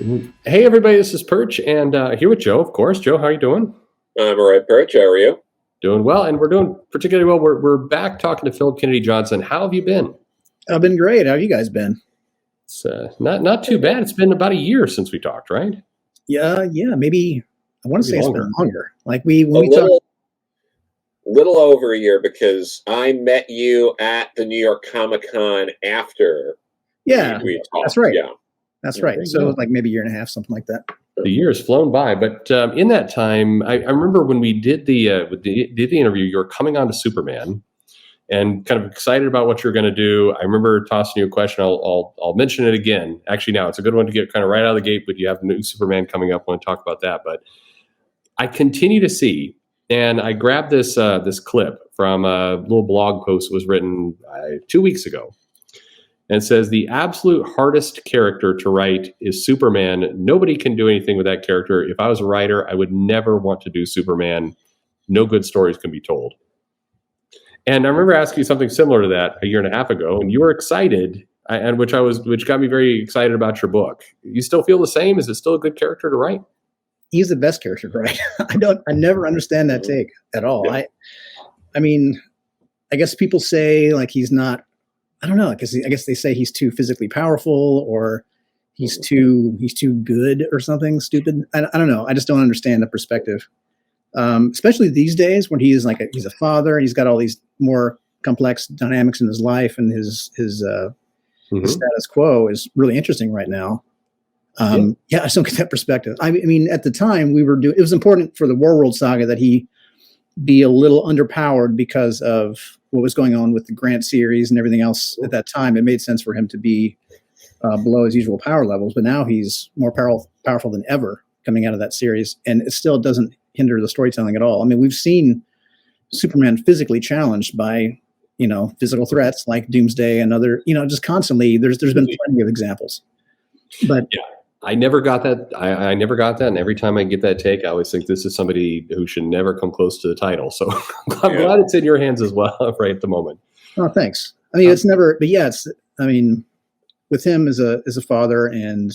Hey everybody, this is Perch, and here with Joe, of course. Joe, how are you doing? I'm all right, Perch. How are you? Doing well, and we're doing particularly well. We're back talking to Phillip Kennedy Johnson. How have you been? I've been great. How have you guys been? It's not too bad. It's been about a year since we talked, right? Yeah. Maybe I want to say longer. It's been longer. Like when A we talked. little over a year, because I met you at the New York Comic Con after Yeah, we talked. that's right. Yeah. That's right. There you So it go. was like maybe a year and a half, something like that. The year has flown by, but in that time, I remember when we did the interview. You were coming on to Superman, and kind of excited about what you're going to do. I remember tossing you a question. I'll mention it again. Actually, now it's a good one to get kind of right out of the gate. But you have new Superman coming up. I want to talk about that. But I continue to see, and I grabbed this clip from a little blog post that was written 2 weeks ago. And it says, the absolute hardest character to write is Superman. Nobody can do anything with that character. If I was a writer, I would never want to do Superman. No good stories can be told. And I remember asking you something similar to that a year and a half ago, and you were excited, which got me very excited about your book. You still feel the same? Is it still a good character to write? He's the best character to write. I never understand that take at all. Yeah. I mean, I guess people say like he's not. I don't know, because I guess they say he's too physically powerful, or he's too good, or something stupid. I don't know. I just don't understand the perspective, especially these days when he's a father and he's got all these more complex dynamics in his life, and his status quo is really interesting right now. I just don't get that perspective. I mean, at the time it was important for the Warlords saga that he be a little underpowered because of what was going on with the Grant series and everything else at that time. It made sense for him to be below his usual power levels, but now he's more powerful than ever coming out of that series, and it still doesn't hinder the storytelling at all. I mean, we've seen Superman physically challenged by physical threats like Doomsday and other, just constantly. There's been plenty of examples, but yeah. I never got that. I never got that. And every time I get that take, I always think this is somebody who should never come close to the title. So I'm glad it's in your hands as well right at the moment. Oh, thanks. I mean, it's never, but yeah, with him as a father and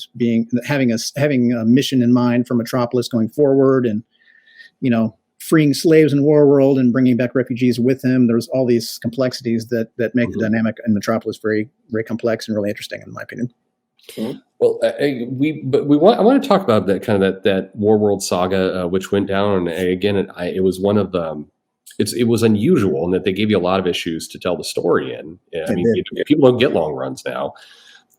having a mission in mind for Metropolis going forward, and, freeing slaves in Warworld and bringing back refugees with him. There's all these complexities that make the dynamic in Metropolis very, very complex and really interesting, in my opinion. Mm-hmm. Well, I want to talk about that kind of that Warworld saga, which went down. And again, it was one of the, it was unusual in that they gave you a lot of issues to tell the story in. I mean, people don't get long runs now.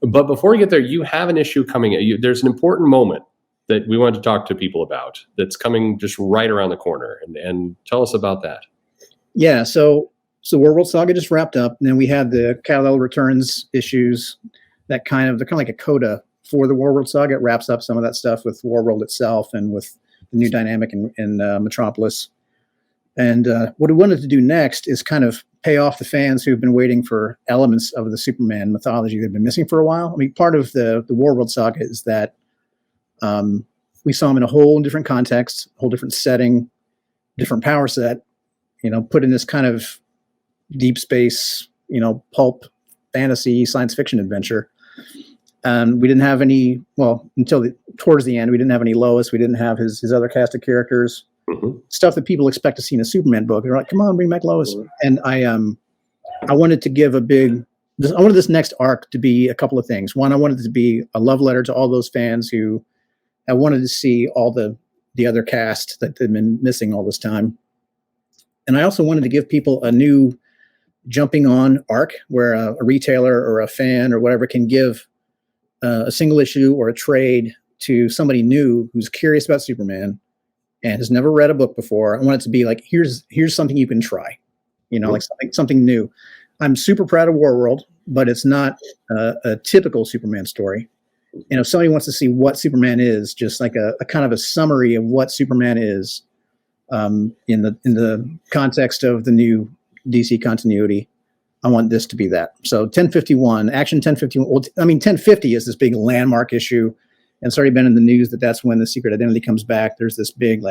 But before we get there, you have an issue coming. There's an important moment that we want to talk to people about that's coming just right around the corner. And tell us about that. Yeah, so Warworld saga just wrapped up, and then we had the Kal-El returns issues. They're kind of like a coda for the Warworld saga. It wraps up some of that stuff with Warworld itself and with the new dynamic in Metropolis. And what we wanted to do next is kind of pay off the fans who've been waiting for elements of the Superman mythology they've been missing for a while. I mean, part of the Warworld saga is that we saw him in a whole different context, whole different setting, different power set, put in this kind of deep space, pulp fantasy science fiction adventure. We didn't have any, until towards the end, we didn't have any Lois. We didn't have his other cast of characters, stuff that people expect to see in a Superman book. They're like, come on, bring back Lois. And I wanted to give I wanted this next arc to be a couple of things. One, I wanted it to be a love letter to all those fans who I wanted to see all the other cast that they've been missing all this time. And I also wanted to give people a new jumping on arc where a retailer or a fan or whatever can give a single issue or a trade to somebody new who's curious about Superman and has never read a book before. I want it to be like, here's something you can try, like something new. I'm super proud of Warworld, but it's not a typical Superman story. And if somebody wants to see what Superman is, just like a kind of a summary of what Superman is in the context of the new DC continuity, I want this to be that. So 1051, Action 1051. Well, 1050 is this big landmark issue, and it's already been in the news that's when the Secret Identity comes back. There's this big,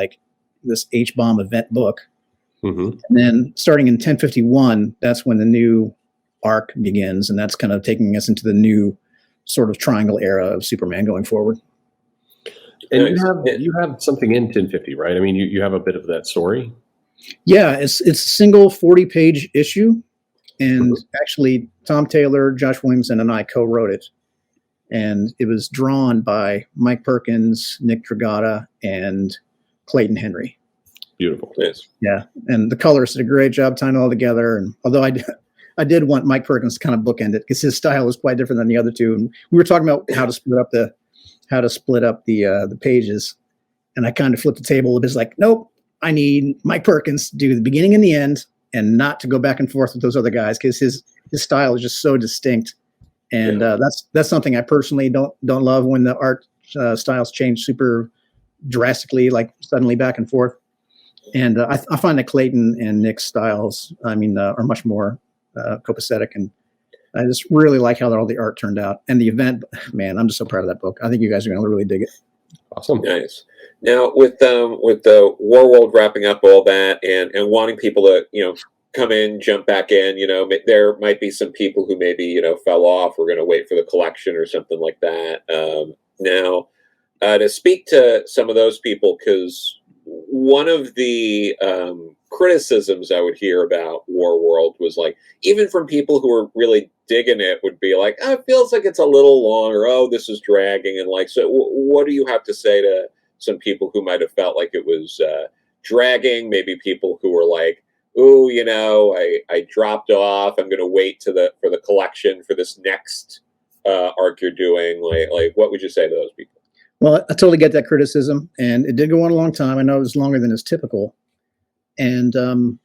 this H-bomb event book. And then starting in 1051, that's when the new arc begins, and that's kind of taking us into the new sort of triangle era of Superman going forward. And Nice. you have something in 1050, right? I mean, you have a bit of that story. Yeah, it's a single 40-page issue, and Mhm. actually Tom Taylor, Josh Williamson, and I co-wrote it. And it was drawn by Mike Perkins, Nick Dragata, and Clayton Henry. Beautiful. Yes. Yeah, and the colorist did a great job tying it all together. And although I did want Mike Perkins to kind of bookend it because his style is quite different than the other two. And we were talking about how to split up the pages, and I kind of flipped the table. It was like, nope, I need Mike Perkins to do the beginning and the end, and not to go back and forth with those other guys because his style is just so distinct. And that's something I personally don't love when the art styles change super drastically, like suddenly back and forth. And I find that Clayton and Nick's styles, are much more copacetic, and I just really like how all the art turned out. And the event, man, I'm just so proud of that book. I think you guys are going to really dig it. Awesome. Nice. Now, with the War World wrapping up all that, and wanting people to come in, jump back in, there might be some people who maybe fell off. We're going to wait for the collection or something like that. Now, to speak to some of those people, because one of the criticisms I would hear about War World was like, even from people who were really digging it, would be like, oh, it feels like it's a little long, or oh, this is dragging, and like, so what do you have to say to some people who might have felt like it was dragging? Maybe people who were like, ooh, I dropped off. I'm going to wait for the collection for this next arc you're doing. Like, what would you say to those people? Well, I totally get that criticism, and it did go on a long time. I know it was longer than is typical. And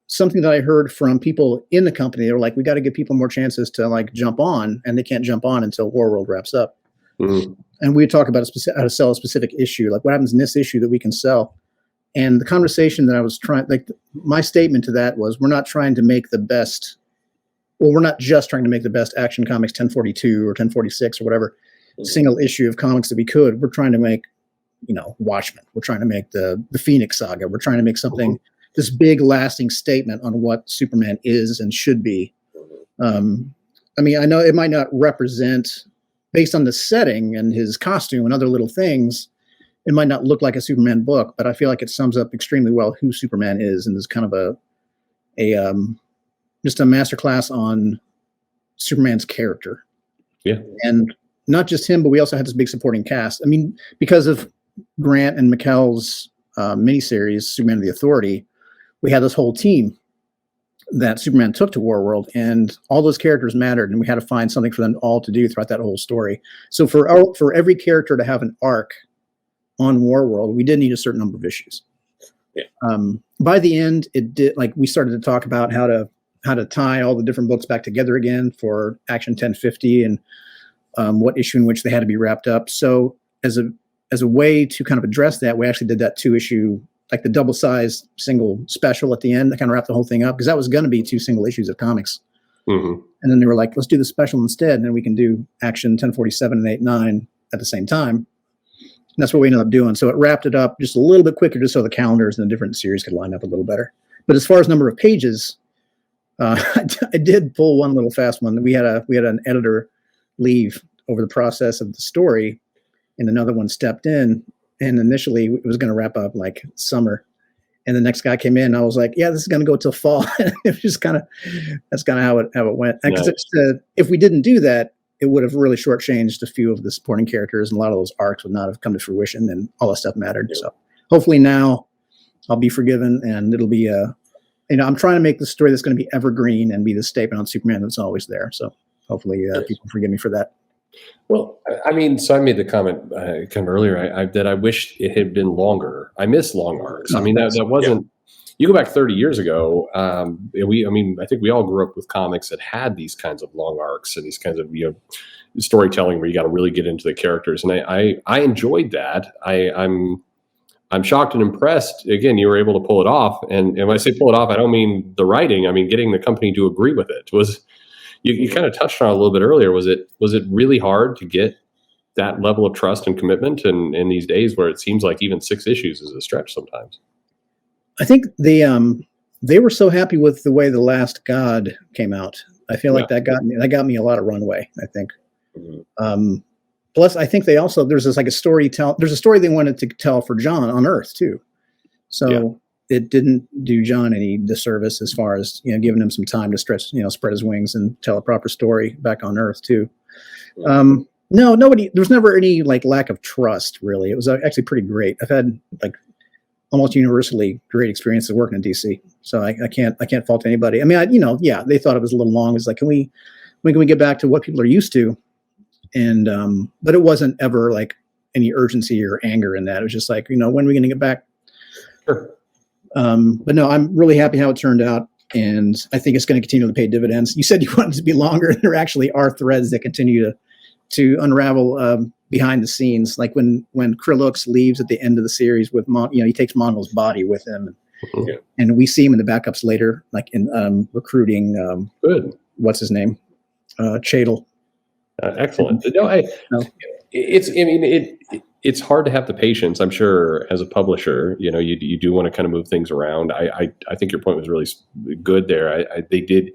something that I heard from people in the company, they were like, we got to give people more chances to like jump on, and they can't jump on until War World wraps up. Mm-hmm. And we talk about how to sell a specific issue, like what happens in this issue that we can sell. And the conversation that I was my statement to that was, we're not trying to make the best, we're not just trying to make the best Action Comics 1042 or 1046 or whatever single issue of comics that we could. We're trying to make, Watchmen. We're trying to make the Phoenix Saga. We're trying to make something, this big lasting statement on what Superman is and should be. I know it might not represent, based on the setting and his costume and other little things, it might not look like a Superman book, but I feel like it sums up extremely well who Superman is, and is kind of just a masterclass on Superman's character. Yeah. And not just him, but we also had this big supporting cast. I mean, because of Grant and McKell's miniseries, Superman of the Authority, we had this whole team that Superman took to Warworld, and all those characters mattered, and we had to find something for them all to do throughout that whole story. So for every character to have an arc on Warworld, we did need a certain number of issues. Yeah. By the end, it did, like, we started to talk about how to tie all the different books back together again for Action 1050, and what issue in which they had to be wrapped up. So as a way to kind of address that, we actually did that 2-issue, like the double-sized single special at the end that kind of wrapped the whole thing up, because that was going to be 2 single issues of comics. Mm-hmm. And then they were like, let's do the special instead, and then we can do Action 1047 and 89 at the same time. And that's what we ended up doing. So it wrapped it up just a little bit quicker, just so the calendars and the different series could line up a little better. But as far as number of pages, I did pull one little fast one. We had an editor leave over the process of the story, and another one stepped in, and initially it was going to wrap up like summer, and the next guy came in, and I was like, yeah, this is going to go till fall. It was just that's kind of how it went. Because if we didn't do that, it would have really shortchanged a few of the supporting characters, and a lot of those arcs would not have come to fruition, and all that stuff mattered. Yeah. So hopefully now I'll be forgiven, and it'll be I'm trying to make the story that's going to be evergreen and be the statement on Superman that's always there. So hopefully people forgive me for that. Well, I mean, so I made the comment kind of earlier that I wish it had been longer. I miss long arcs. I mean, that wasn't. Yeah. You go back 30 years ago. I think we all grew up with comics that had these kinds of long arcs and these kinds of storytelling where you got to really get into the characters, and I enjoyed that. I'm shocked and impressed. Again, you were able to pull it off, and when I say pull it off, I don't mean the writing. I mean getting the company to agree with it. You kind of touched on it a little bit earlier. Was it really hard to get that level of trust and commitment in these days where it seems like even 6 issues is a stretch sometimes? I think they were so happy with the way The Last God came out. I feel like that got me a lot of runway, I think. Mm-hmm. Plus, I think there's a story they wanted to tell for John on Earth too. So it didn't do John any disservice as far as, giving him some time to spread his wings and tell a proper story back on Earth too. No, nobody. There was never any lack of trust. Really, it was actually pretty great. I've had almost universally great experiences working in DC, so I can't fault anybody. I mean, they thought it was a little long. It's like, when can we get back to what people are used to? And but it wasn't ever any urgency or anger in that. It was just when are we going to get back? Sure. But no, I'm really happy how it turned out, and I think it's going to continue to pay dividends. You said you wanted it to be longer. There actually are threads that continue to unravel behind the scenes, like when Krillux leaves at the end of the series with he takes Mongo's body with him, and we see him in the backups later, in recruiting. Good. What's his name? Chadel. Excellent. It's hard to have the patience, I'm sure, as a publisher. You do want to kind of move things around. I think your point was really good there. They did.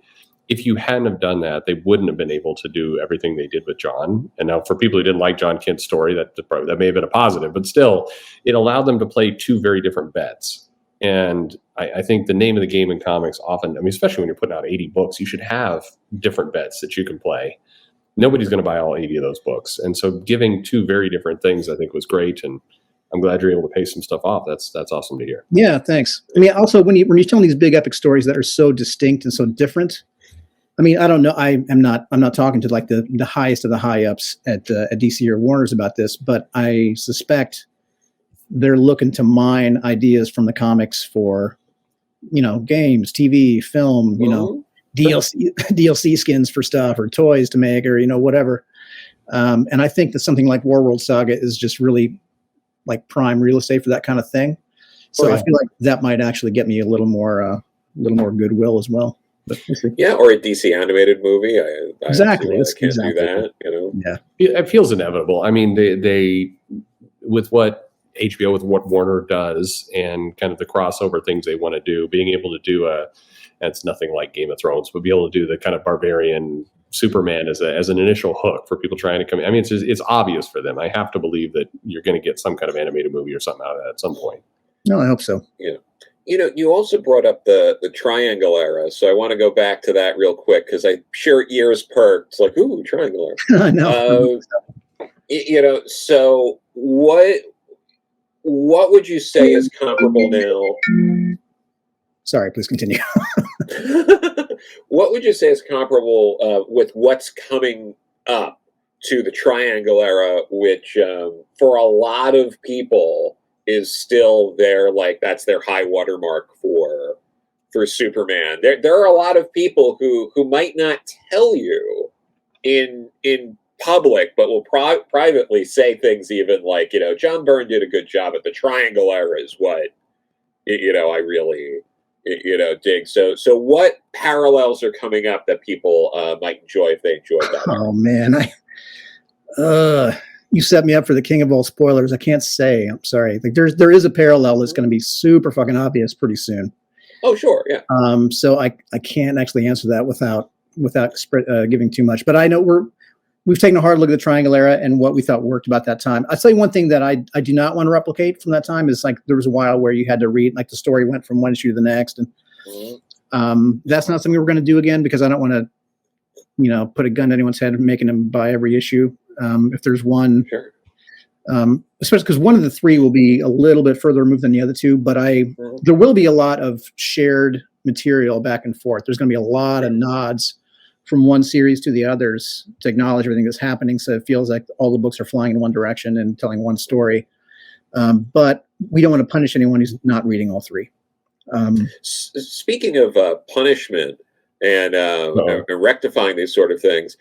If you hadn't have done that, they wouldn't have been able to do everything they did with John. And now, for people who didn't like John Kent's story, that may have been a positive, but still, it allowed them to play two very different bets. And I think the name of the game in comics often, especially when you're putting out 80 books, you should have different bets that you can play. Nobody's going to buy all 80 of those books. And so giving two very different things, I think, was great. And I'm glad you're able to pay some stuff off. That's awesome to hear. Yeah, thanks. Also, when you're telling these big epic stories that are so distinct and so different, I don't know. I'm not talking to the highest of the high ups at DC or Warner's about this, but I suspect they're looking to mine ideas from the comics for, games, TV, film, DLC skins for stuff, or toys to make, or whatever. And I think that something like Warworld Saga is just really prime real estate for that kind of thing. So I feel like that might actually get me a little more goodwill as well. But we'll see. Yeah, or a DC animated movie. Exactly. I can't do that. Yeah, it feels inevitable. They with what HBO, with what Warner does, and kind of the crossover things they want to do, being able to do it's nothing like Game of Thrones, but be able to do the kind of barbarian Superman as an initial hook for people trying to come in. It's obvious for them. I have to believe that you're going to get some kind of animated movie or something out of that at some point. No, I hope so. Yeah. You also brought up the Triangle era, so I want to go back to that real quick, because I'm sure ears perked, ooh, Triangle era. I know. So what would you say is comparable now? Sorry, please continue. What would you say is comparable with what's coming up to the Triangle era, which for a lot of people is still that's their high watermark for Superman. There are a lot of people who might not tell you in public, but will privately say things even John Byrne did a good job at the Triangle era is what I really dig. So what parallels are coming up that people might enjoy if they enjoyed that? Oh man, you set me up for the king of all spoilers. I can't say. I'm sorry. There is a parallel that's going to be super fucking obvious pretty soon. Oh sure, yeah. So I can't actually answer that without giving too much. But I know we've taken a hard look at the Triangle era and what we thought worked about that time. I'll tell you one thing that I do not want to replicate from that time is there was a while where you had to read, the story went from one issue to the next. And that's not something we're going to do again, because I don't want to, put a gun to anyone's head and making them buy every issue. If there's one, sure. Especially because one of the three will be a little bit further removed than the other two, but there will be a lot of shared material back and forth. There's going to be a lot of nods from one series to the others to acknowledge everything that's happening. So it feels like all the books are flying in one direction and telling one story. But we don't want to punish anyone who's not reading all three. Speaking of punishment and rectifying these sort of things,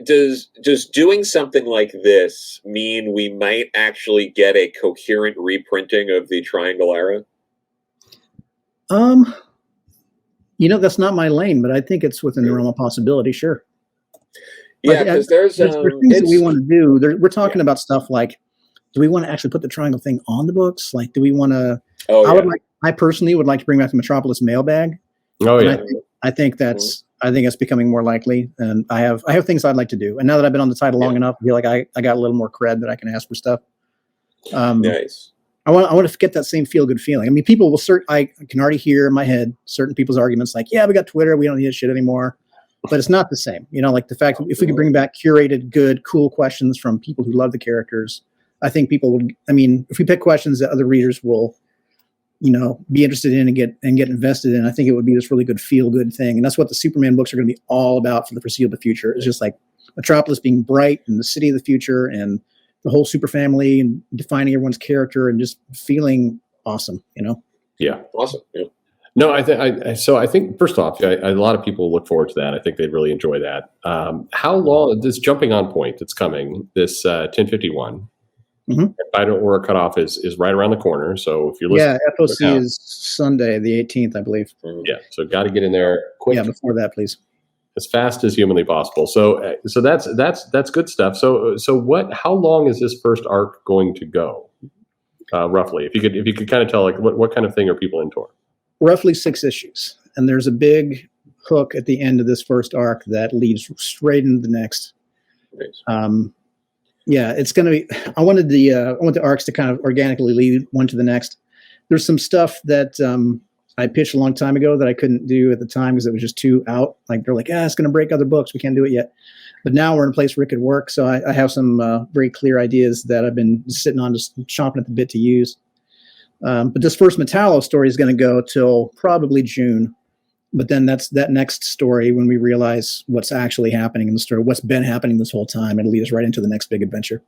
does doing something like this mean we might actually get a coherent reprinting of the Triangle era? That's not my lane, but I think it's within the realm of possibility. Sure. Yeah, because there's things that we want to do. We're talking about stuff like, do we want to actually put the Triangle thing on the books? Do we want to? I personally would like to bring back the Metropolis mailbag. Oh yeah. I think that's I think it's becoming more likely, and I have things I'd like to do. And now that I've been on the title long enough, I feel like I got a little more cred that I can ask for stuff. Nice. I want to get that same feel good feeling. I mean, people will I can already hear in my head certain people's arguments like, yeah, we got Twitter, we don't need that shit anymore. But it's not the same. You know, like the fact that if we could bring back curated, good, cool questions from people who love the characters, I think people would, I mean, if we pick questions that other readers will, you know, be interested in and get invested in, I think it would be this really good feel good thing. And that's what the Superman books are going to be all about for the foreseeable future. It's just like Metropolis being bright and the city of the future and the whole super family and defining everyone's character and just feeling awesome, you know? Yeah. Awesome. Yeah. No, I think first off, a lot of people look forward to that. I think they'd really enjoy that. How long this jumping on point that's coming, this 1051, final order cutoff is right around the corner. So if you're listening, FOC is Sunday, the 18th, I believe. Yeah, so got to get in there quick. Yeah, before that, please. As fast as humanly possible. So that's good stuff. So how long is this first arc going to go? Roughly, if you could kind of tell, like what kind of thing are people in for? Roughly 6 issues, and there's a big hook at the end of this first arc that leads straight into the next. Nice. It's going to be. I want the arcs to kind of organically lead one to the next. There's some stuff that I pitched a long time ago that I couldn't do at the time because it was just too out. Like they're like, it's going to break other books. We can't do it yet. But now we're in a place where it could work. So I have some very clear ideas that I've been sitting on, just chomping at the bit to use. But this first Metallo story is going to go till probably June. But then that's that next story when we realize what's actually happening in the story, what's been happening this whole time. It'll lead us right into the next big adventure.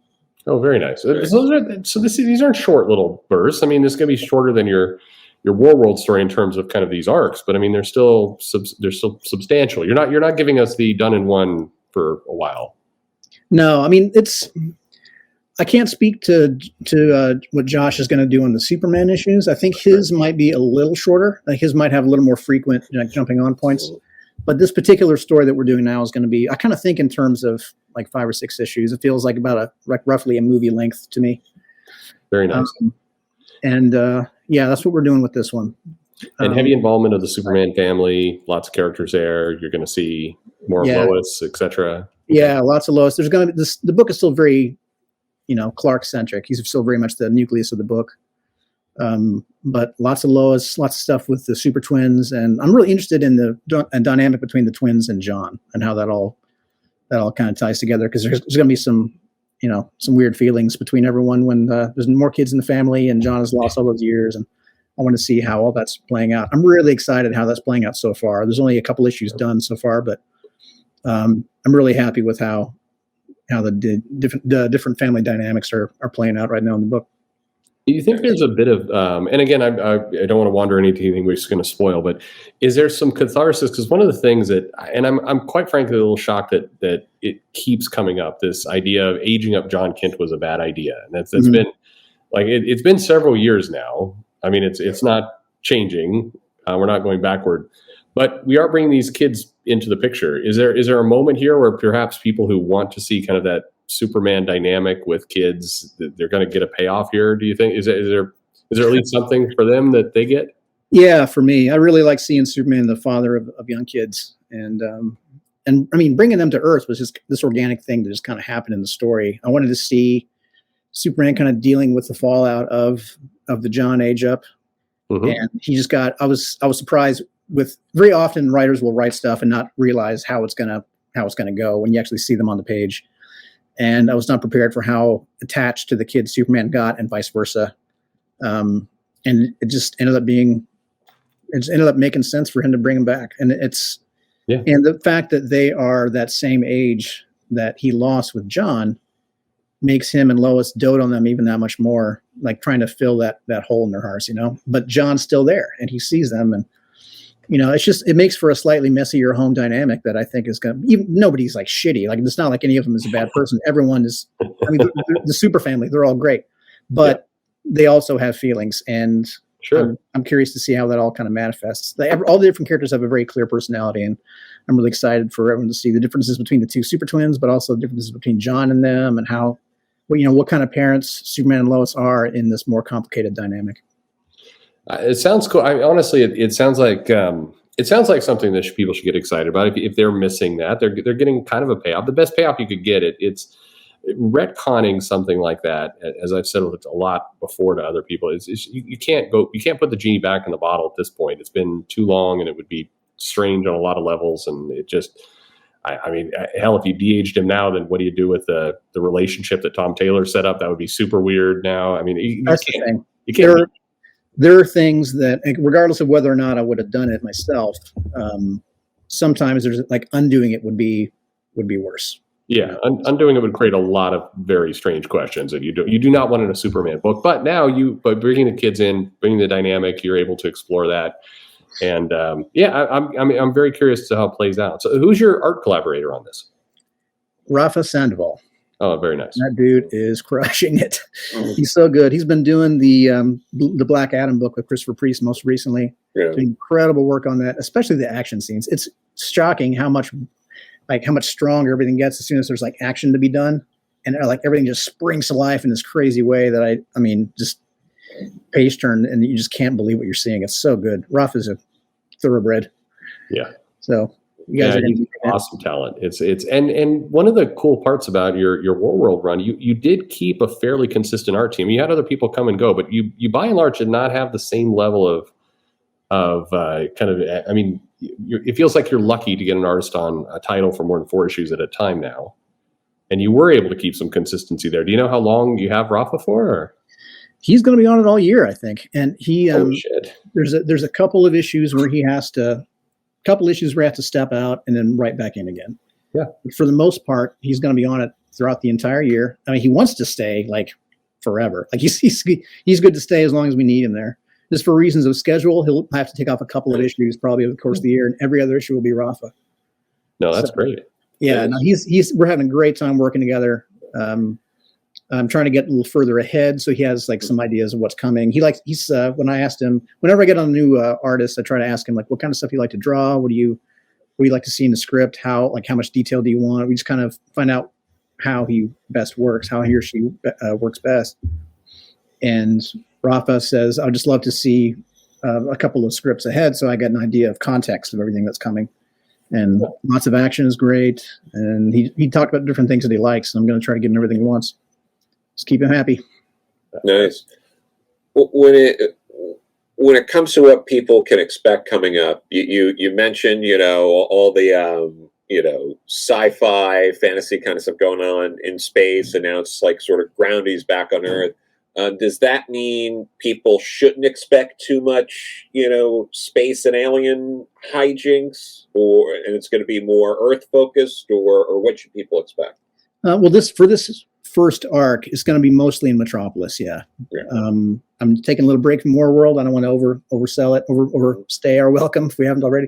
Oh, very nice. These aren't short little bursts. I mean, this is going to be shorter than your Warworld story in terms of kind of these arcs, but I mean, they're still substantial. You're not giving us the done in one for a while. No, I mean, I can't speak to what Josh is going to do on the Superman issues. I think his might be a little shorter. Like his might have a little more frequent jumping on points. But this particular story that we're doing now is going to be, I kind of think in terms of like 5 or 6 issues. It feels like about roughly a movie length to me. Very nice. That's what we're doing with this one. And heavy involvement of the Superman family, lots of characters there. You're going to see more of Lois, etc. Yeah, lots of Lois. There's going to be the book is still very, Clark centric. He's still very much the nucleus of the book. But lots of Lois, lots of stuff with the super twins, and I'm really interested in the dynamic between the twins and John and how that all kind of ties together because there's going to be some weird feelings between everyone when there's more kids in the family and John has lost all those years, and I want to see how all that's playing out. I'm really excited how that's playing out so far. There's only a couple issues done so far, but I'm really happy with how the different family dynamics are playing out right now in the book. Do you think there's a bit of, and again, I don't want to wander into anything we're just going to spoil, but is there some catharsis? Because one of the things that, and I'm quite frankly a little shocked that it keeps coming up, this idea of aging up John Kent was a bad idea. And that's been, like, it's been several years now. I mean, it's not changing. We're not going backward. But we are bringing these kids into the picture. Is there a moment here where perhaps people who want to see kind of that Superman dynamic with kids, they're going to get a payoff here? Do you think is there at least something for them that they get? Yeah, for me, I really like seeing Superman the father of young kids, and I mean bringing them to Earth was just this organic thing that just kind of happened in the story. I wanted to see Superman kind of dealing with the fallout of the John age up, and he just got. I was surprised with very often writers will write stuff and not realize how it's gonna go when you actually see them on the page. And I was not prepared for how attached to the kid Superman got, and vice versa. And it just ended up making sense for him to bring him back. And and the fact that they are that same age that he lost with John makes him and Lois dote on them even that much more, like trying to fill that hole in their hearts, But John's still there, and he sees them, and it makes for a slightly messier home dynamic that I think is going to, nobody's like shitty. Like, it's not like any of them is a bad person. Everyone is, I mean, the super family, they're all great, but they also have feelings. And sure. I'm curious to see how that all kind of manifests. All the different characters have a very clear personality, and I'm really excited for everyone to see the differences between the two super twins, but also the differences between John and them, and how, what kind of parents Superman and Lois are in this more complicated dynamic. It sounds cool. Honestly, it sounds like It sounds like something that people should get excited about. If they're missing that, they're getting kind of a payoff. The best payoff you could get it's retconning something like that. As I've said a lot before to other people, is you can't put the genie back in the bottle at this point. It's been too long, and it would be strange on a lot of levels. And it just, I mean, hell, if you de-aged him now, then what do you do with the relationship that Tom Taylor set up? That would be super weird now. I mean, That's the thing. You can't. There are things that, regardless of whether or not I would have done it myself, sometimes there's like undoing it would be worse. Yeah, undoing it would create a lot of very strange questions that you do not want in a Superman book. But now by bringing the kids in, bringing the dynamic, you're able to explore that. And I'm very curious to how it plays out. So, who's your art collaborator on this? Rafa Sandoval. Oh, very nice. That dude is crushing it. He's so good. He's been doing the Black Adam book with Christopher Priest most recently. Yeah. Doing incredible work on that, especially the action scenes. It's shocking how much stronger everything gets as soon as there's like action to be done, and like everything just springs to life in this crazy way that I mean, just page turn, and you just can't believe what you're seeing. It's so good. Rafa's a thoroughbred. Yeah. So. You guys are awesome talent. It's and one of the cool parts about your Warworld run, you did keep a fairly consistent art team. You had other people come and go, but you by and large did not have the same level of kind of. I mean, it feels like you're lucky to get an artist on a title for more than 4 issues at a time now, and you were able to keep some consistency there. Do you know how long you have Rafa for? Or? He's going to be on it all year, I think, and he shit. There's a couple of issues where he has to. Couple issues where he has to step out and then right back in again. Yeah. But for the most part, he's going to be on it throughout the entire year. I mean, he wants to stay like forever. Like he's good to stay as long as we need him there. Just for reasons of schedule, he'll have to take off a couple of issues probably over the course of the year, and every other issue will be Rafa. No, that's great. Yeah, no, we're having a great time working together. I'm trying to get a little further ahead, so he has like some ideas of what's coming. When I asked him, whenever I get on a new artist, I try to ask him like, what kind of stuff you like to draw? What do you like to see in the script? How much detail do you want? We just kind of find out how he best works, how he or she works best. And Rafa says, I'd just love to see a couple of scripts ahead, so I get an idea of context of everything that's coming. And lots of action is great. And he talked about different things that he likes, and I'm going to try to give him everything he wants. Just keep him happy. Nice. When it comes to what people can expect coming up, you mentioned all the sci-fi fantasy kind of stuff going on in space, and now it's like sort of groundies back on Earth. Does that mean people shouldn't expect too much space and alien hijinks, and it's going to be more Earth focused, or what should people expect? Well, this first arc is going to be mostly in Metropolis. Yeah. I'm taking a little break from Warworld. I don't want to oversell it, overstay our welcome if we haven't already.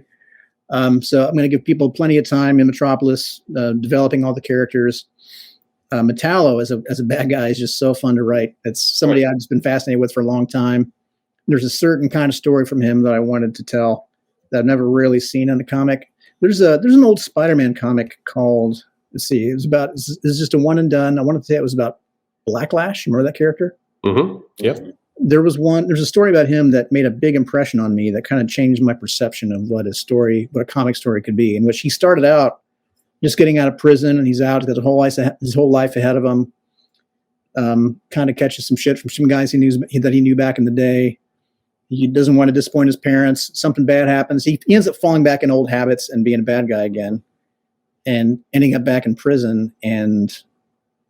So I'm going to give people plenty of time in Metropolis, developing all the characters. Metallo as a bad guy is just so fun to write. It's somebody I've just been fascinated with for a long time. There's a certain kind of story from him that I wanted to tell that I've never really seen in the comic. There's an old Spider-Man comic called, let's see, it's just a one and done. I want to say it was about Blacklash. Remember that character? Mm-hmm. Yep. There's a story about him that made a big impression on me that kind of changed my perception of what a comic story could be, in which he started out just getting out of prison, and he's out, got his whole life ahead of him. Kind of catches some shit from some guys he knew back in the day. He doesn't want to disappoint his parents. Something bad happens. He ends up falling back in old habits and being a bad guy again, and ending up back in prison, and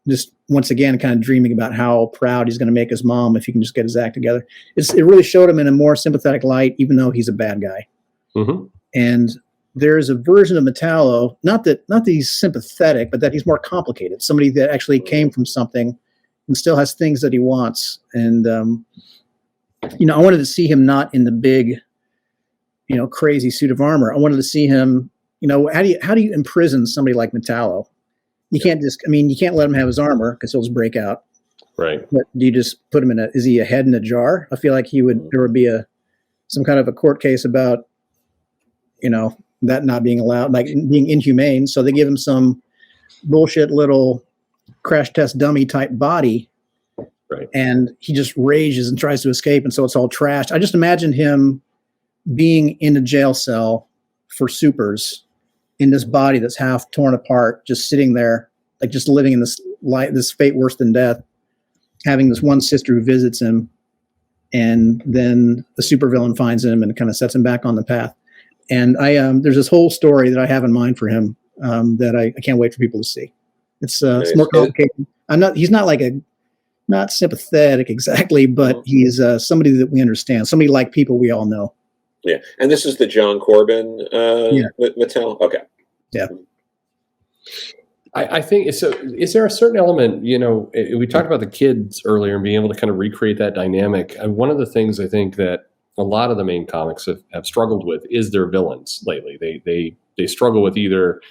just once again kind of dreaming about how proud he's going to make his mom if he can just get his act together. It really showed him in a more sympathetic light, even though he's a bad guy. Mm-hmm. And there's a version of Metallo, not that he's sympathetic, but that he's more complicated. Somebody that actually came from something and still has things that he wants. And I wanted to see him not in the big, crazy suit of armor. I wanted to see him. How do you imprison somebody like Metallo? You can't you can't let him have his armor because he'll just break out. Right. But do you just put him is he a head in a jar? I feel like there would be some kind of a court case about, that not being allowed, like being inhumane. So they give him some bullshit little crash test dummy type body. Right. And he just rages and tries to escape. And so it's all trashed. I just imagine him being in a jail cell for supers in this body that's half torn apart, just sitting there, like just living in this life, this fate worse than death, having this one sister who visits him, and then the supervillain finds him and kind of sets him back on the path. And there's this whole story that I have in mind for him that I can't wait for people to see. It's more complicated. He's not sympathetic exactly, but he's somebody that we understand, somebody like people we all know. Yeah. And this is the John Corbin Metallo? Okay. Yeah. I think so. Is there a certain element, we talked about the kids earlier and being able to kind of recreate that dynamic. And one of the things I think that a lot of the main comics have struggled with is their villains lately. They struggle with either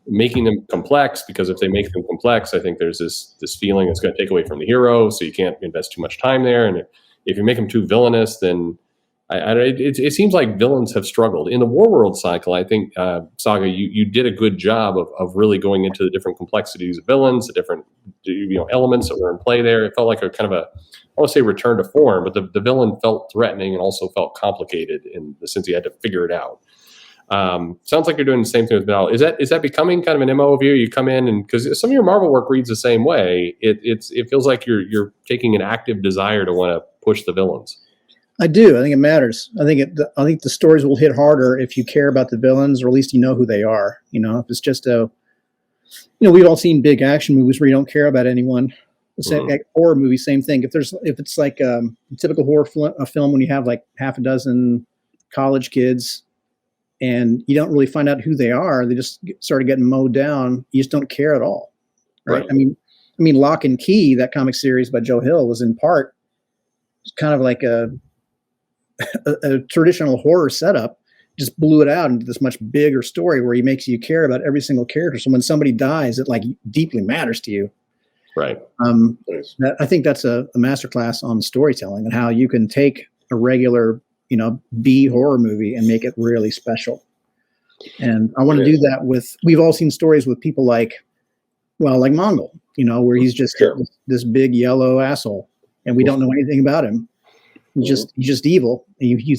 making them complex, because if they make them complex, I think there's this feeling it's going to take away from the hero, so you can't invest too much time there. And if you make them too villainous, then it seems like villains have struggled. In the Warworld cycle, I think, Saga, you did a good job of really going into the different complexities of villains, the different elements that were in play there. It felt like a kind of I want to say return to form, but the villain felt threatening and also felt complicated in the sense you had to figure it out. Sounds like you're doing the same thing with Metallo. Is that becoming kind of an MO of you? You come in, and because some of your Marvel work reads the same way, it feels like you're taking an active desire to want to push the villains. I do. I think it matters. I think the stories will hit harder if you care about the villains, or at least you know who they are. If it's just we've all seen big action movies where you don't care about anyone. Horror movie, same thing. If it's like a typical horror film when you have like half a dozen college kids and you don't really find out who they are, they just started getting mowed down. You just don't care at all, right? I mean, Lock and Key, that comic series by Joe Hill, was in part kind of like a traditional horror setup, just blew it out into this much bigger story where he makes you care about every single character. So when somebody dies, it like deeply matters to you. Right. I think that's a masterclass on storytelling and how you can take a regular, B horror movie and make it really special. And I want to do that we've all seen stories with people like Mongol, where he's just this big yellow asshole and we don't know anything about him. He's just evil. He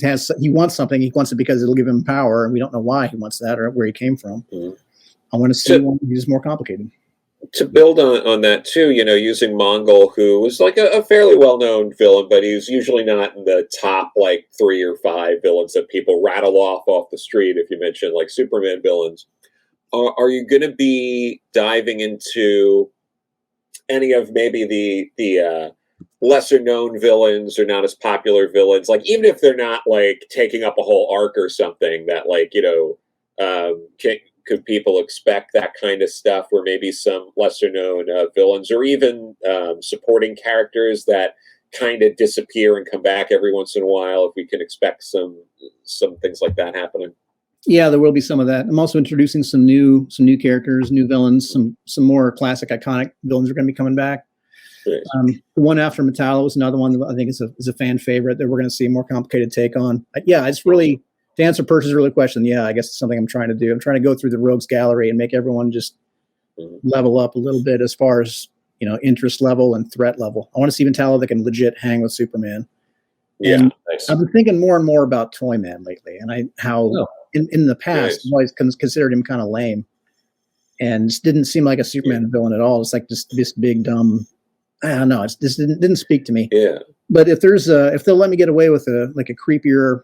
wants something. He wants it because it'll give him power, and we don't know why he wants that or where he came from. I want to see one who's more complicated. To build on that too, using Mongol, who was like a fairly well-known villain, but he's usually not in the top like 3 or 5 villains that people rattle off the street if you mention like Superman villains. Are you going to be diving into any of maybe the lesser known villains or not as popular villains, like even if they're not like taking up a whole arc or something, that like could people expect that kind of stuff where maybe some lesser known villains or even supporting characters that kind of disappear and come back every once in a while, if we can expect some things like that happening? Yeah, there will be some of that. I'm also introducing some new characters, new villains, some more classic iconic villains are going to be coming back. The one after Metallo is another one that I think is a fan favorite that we're going to see a more complicated take on. It's really, to answer Perch's earlier question, I guess it's something I'm trying to do. I'm trying to go through the rogues gallery and make everyone just level up a little bit as far as, interest level and threat level. I want to see Metallo that can legit hang with Superman. And nice. I've been thinking more and more about Toyman lately, and in the past, I've always considered him kind of lame and just didn't seem like a Superman villain at all. It's like just this big, dumb, I don't know. It just didn't speak to me. Yeah. But if they'll let me get away with a creepier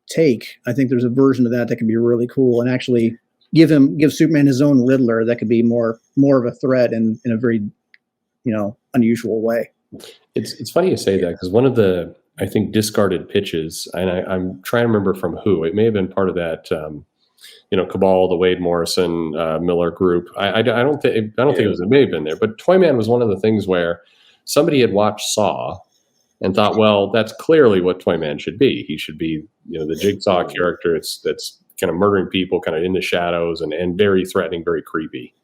take, I think there's a version of that could be really cool and actually give Superman his own Riddler that could be more of a threat in a very, unusual way. It's funny you say that, because one of the, I think, discarded pitches, and I'm trying to remember from who, it may have been part of that, Cabal, the Wade Morrison Miller group. I don't think it may have been there, but Toyman was one of the things where somebody had watched Saw and thought, well, that's clearly what Toyman should be. He should be, the Jigsaw character. That's kind of murdering people, kind of in the shadows, and very threatening, very creepy.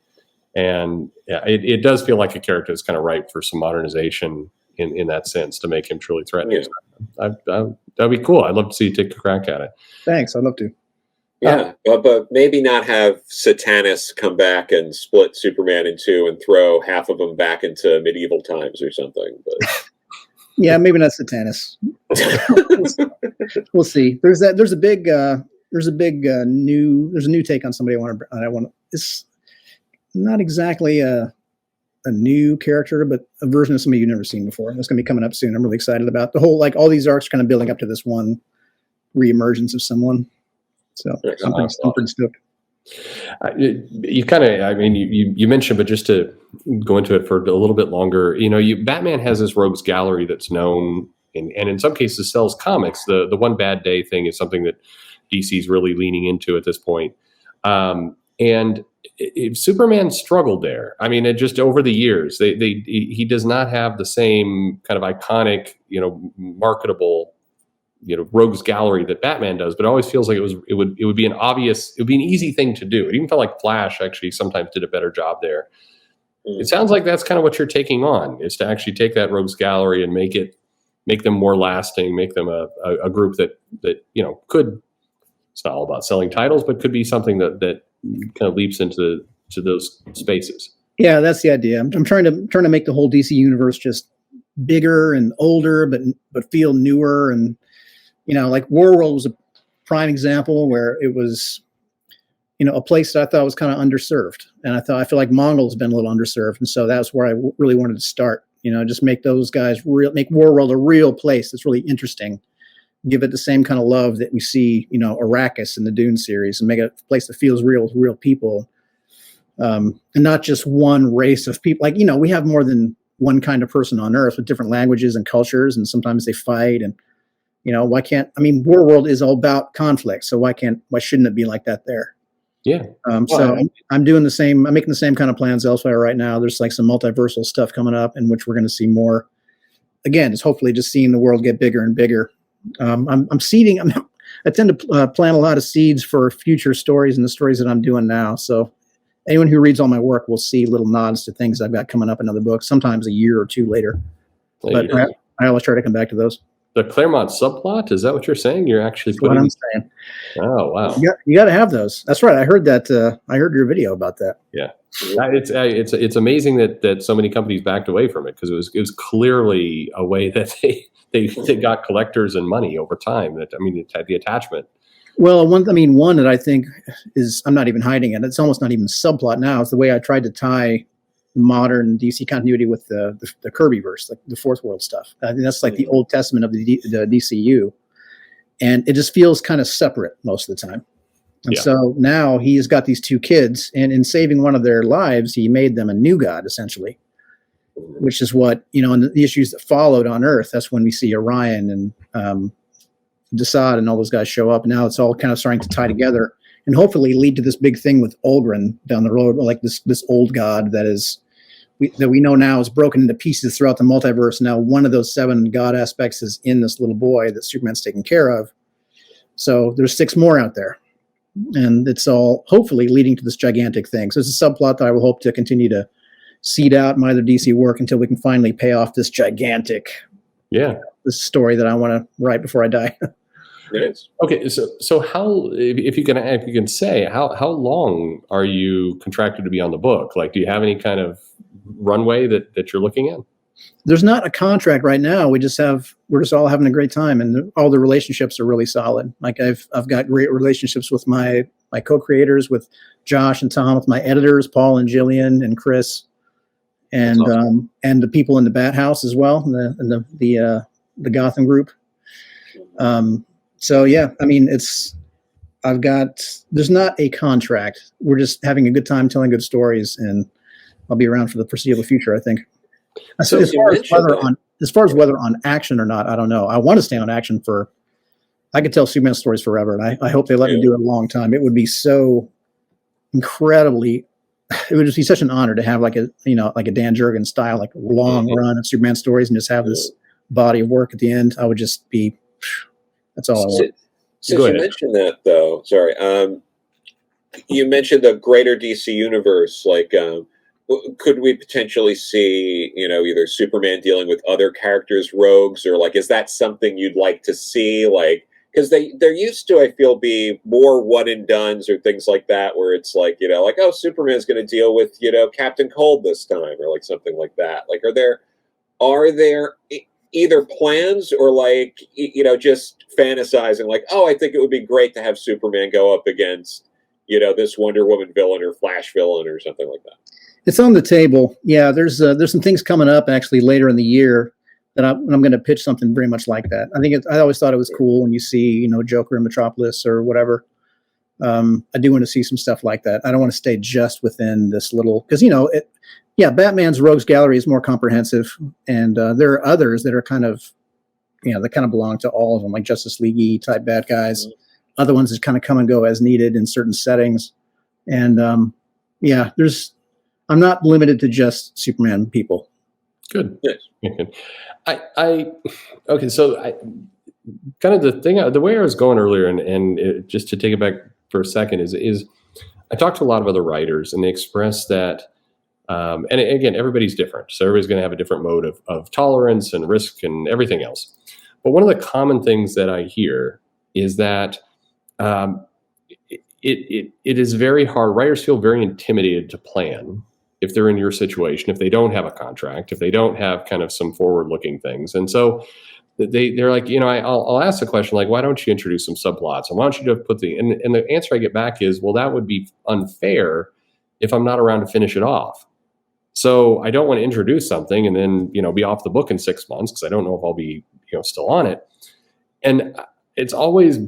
And it does feel like a character that's kind of ripe for some modernization in that sense, to make him truly threatening. That'd be cool. I'd love to see you take a crack at it. Thanks. I'd love to. Yeah, but maybe not have Satanus come back and split Superman in two and throw half of them back into medieval times or something. But yeah, maybe not Satanus. We'll see. There's a big there's a big there's a new take on somebody I want. It's not exactly a new character, but a version of somebody you've never seen before. That's going to be coming up soon. I'm really excited about the whole, like all these arcs kind of building up to this one reemergence of someone. So I'm pretty stoked. You kind of, I mean, you mentioned, but just to go into it for a little bit longer, Batman has this rogues gallery that's known and in some cases sells comics. The One Bad Day thing is something that DC's really leaning into at this point. And Superman struggled there. I mean, it just over the years, he does not have the same kind of iconic, marketable, rogues gallery that Batman does, but it always feels like it would be an easy thing to do. It even felt like Flash actually sometimes did a better job there. It sounds like that's kind of what you're taking on, is to actually take that rogues gallery and make them more lasting, make them a group that could, it's not all about selling titles, but could be something that kind of leaps into those spaces. Yeah, that's the idea. I'm trying to make the whole DC universe just bigger and older, but feel newer. And like Warworld was a prime example where it was, a place that I thought was kind of underserved, and I feel like Mongol's been a little underserved, and so that's where I really wanted to start. Just make those guys make Warworld a real place that's really interesting. Give it the same kind of love that we see, Arrakis in the Dune series, and make it a place that feels real with real people, and not just one race of people. Like, we have more than one kind of person on Earth with different languages and cultures, and sometimes they fight. And Warworld is all about conflict, so why shouldn't it be like that there? Yeah. So I'm doing the same. I'm making the same kind of plans elsewhere right now. There's like some multiversal stuff coming up in which we're going to see more. Again, it's hopefully just seeing the world get bigger and bigger. I'm seeding. I tend to plant a lot of seeds for future stories and the stories that I'm doing now. So anyone who reads all my work will see little nods to things I've got coming up in other books, sometimes a year or two later. But I always try to come back to those. The Claremont subplot, is that what you're saying? You're actually putting... That's what I'm saying. Oh, wow. You got to have those. That's right. I heard that. I heard your video about that. Yeah. It's amazing that so many companies backed away from it, because it was clearly a way that they got collectors and money over time. It had the attachment. Well, one that I think is, I'm not even hiding it. It's almost not even a subplot now. It's the way I tried to tie modern DC continuity with the Kirbyverse, like the Fourth World stuff. I think that's like the Old Testament of the DCU, and it just feels kind of separate most of the time. And so now he's got these two kids, and in saving one of their lives, he made them a new god, essentially, which is what, and the issues that followed on Earth. That's when we see Orion and Desaad and all those guys show up. And now it's all kind of starting to tie together and hopefully lead to this big thing with Ulgrin down the road, like this old god that we know now is broken into pieces throughout the multiverse. Now one of those 7 god aspects is in this little boy that Superman's taking care of. So there's 6 more out there, and it's all hopefully leading to this gigantic thing. So it's a subplot that I will hope to continue to seed out my other DC work until we can finally pay off this gigantic, this story that I want to write before I die. It is. Okay, so how, if you can say, how long are you contracted to be on the book? Like, do you have any kind of runway that you're looking at? There's not a contract right now. We're just all having a great time, and all the relationships are really solid. Like I've got great relationships with my co-creators, with Josh and Tom, with my editors, Paul and Jillian and Chris, and awesome. And the people in the Bat House as well, and the Gotham group. So yeah, there's not a contract. We're just having a good time telling good stories, and I'll be around for the foreseeable future, I think. So as far as whether on action or not, I don't know. I want to stay on action I could tell Superman stories forever, and I hope they let me do it a long time. It would be so incredibly, it would just be such an honor to have like a Dan Jurgens style, like long run of Superman stories, and just have this body of work at the end. I would just be, that's all I want. Since you mentioned that, though, sorry, you mentioned the greater DC universe. Like, could we potentially see, either Superman dealing with other characters, rogues, or like, is that something you'd like to see? Like, because there used to, I feel, be more one and dones or things like that, where it's like, like, oh, Superman's going to deal with, Captain Cold this time, or like something like that. Like, are there either plans or like just fantasizing, like, oh, I think it would be great to have Superman go up against this Wonder Woman villain or Flash villain or something like that? It's on the table. Yeah, there's some things coming up actually later in the year that I'm going to pitch something very much like that. I always thought it was cool when you see Joker in Metropolis or whatever. I do want to see some stuff like that. I don't want to stay just within this little, because Batman's Rogues Gallery is more comprehensive, and there are others that are kind of that kind of belong to all of them, like Justice League type bad guys. Mm-hmm. Other ones that kind of come and go as needed in certain settings, and I'm not limited to just Superman people. Good. Yes. Okay. So kind of the way I was going earlier, and just to take it back for a second, is I talked to a lot of other writers, and they express that, and again, everybody's different, so everybody's going to have a different mode of tolerance and risk and everything else. But one of the common things that I hear is that it is very hard. Writers feel very intimidated to plan if they're in your situation, if they don't have a contract, if they don't have kind of some forward-looking things. And so they're like, I'll ask the question, like, why don't you introduce some subplots? And why don't you put and the answer I get back is, well, that would be unfair if I'm not around to finish it off. So I don't want to introduce something and then, be off the book in 6 months because I don't know if I'll be, still on it. And it's always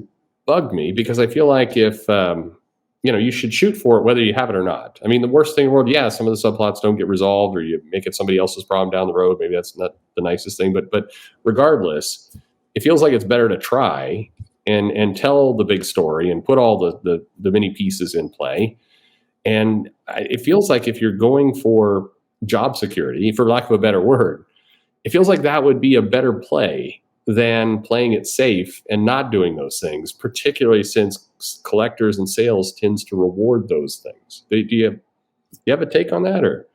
bugged me because I feel like if, you should shoot for it whether you have it or not. I mean, the worst thing in the world, some of the subplots don't get resolved or you make it somebody else's problem down the road. Maybe that's not the nicest thing, but regardless, it feels like it's better to try and tell the big story and put all the many pieces in play. And it feels like if you're going for job security, for lack of a better word, it feels like that would be a better play than playing it safe and not doing those things, particularly since collectors and sales tends to reward those things. Do you have a take on that? Or?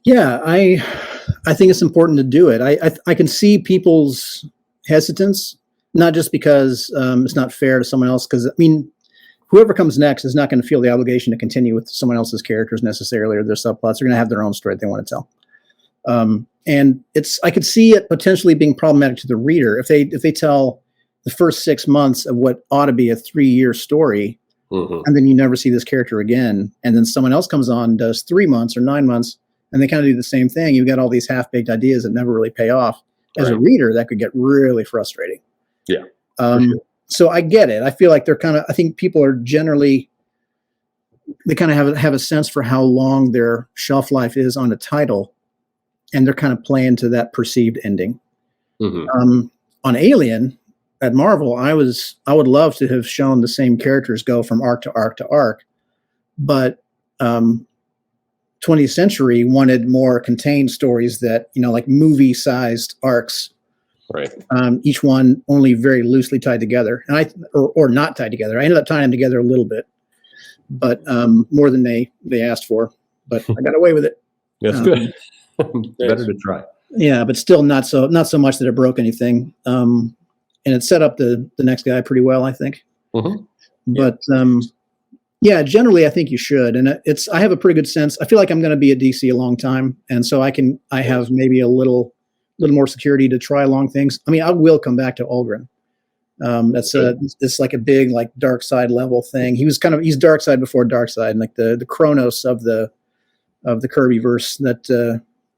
Yeah, I think it's important to do it. I can see people's hesitance, not just because it's not fair to someone else, because, whoever comes next is not going to feel the obligation to continue with someone else's characters necessarily or their subplots. They're going to have their own story they want to tell. And I could see it potentially being problematic to the reader if they tell the first 6 months of what ought to be a 3-year story, mm-hmm. and then you never see this character again, and then someone else comes on and does 3 months or 9 months, and they kind of do the same thing. You've got all these half-baked ideas that never really pay off. As a reader, that could get really frustrating. Yeah. Sure. So I get it. I feel like I think people are generally, they kind of have a sense for how long their shelf life is on a title, and they're kind of playing to that perceived ending. Mm-hmm. On Alien at Marvel, I would love to have shown the same characters go from arc to arc to arc, but 20th Century wanted more contained stories that, like movie-sized arcs. Right. Each one only very loosely tied together, and or not tied together. I ended up tying them together a little bit, but more than they asked for. But I got away with it. That's good. Better to try. Yeah, but still not so much that it broke anything. And it set up the next guy pretty well, I think. Mm-hmm. But generally, I think you should. And I have a pretty good sense. I feel like I'm going to be at DC a long time, and so I have maybe a little more security to try long things. I will come back to Ulgrin. It's like a big, like, dark side level thing. He's dark side before dark side, and like the Kronos of the Kirby verse that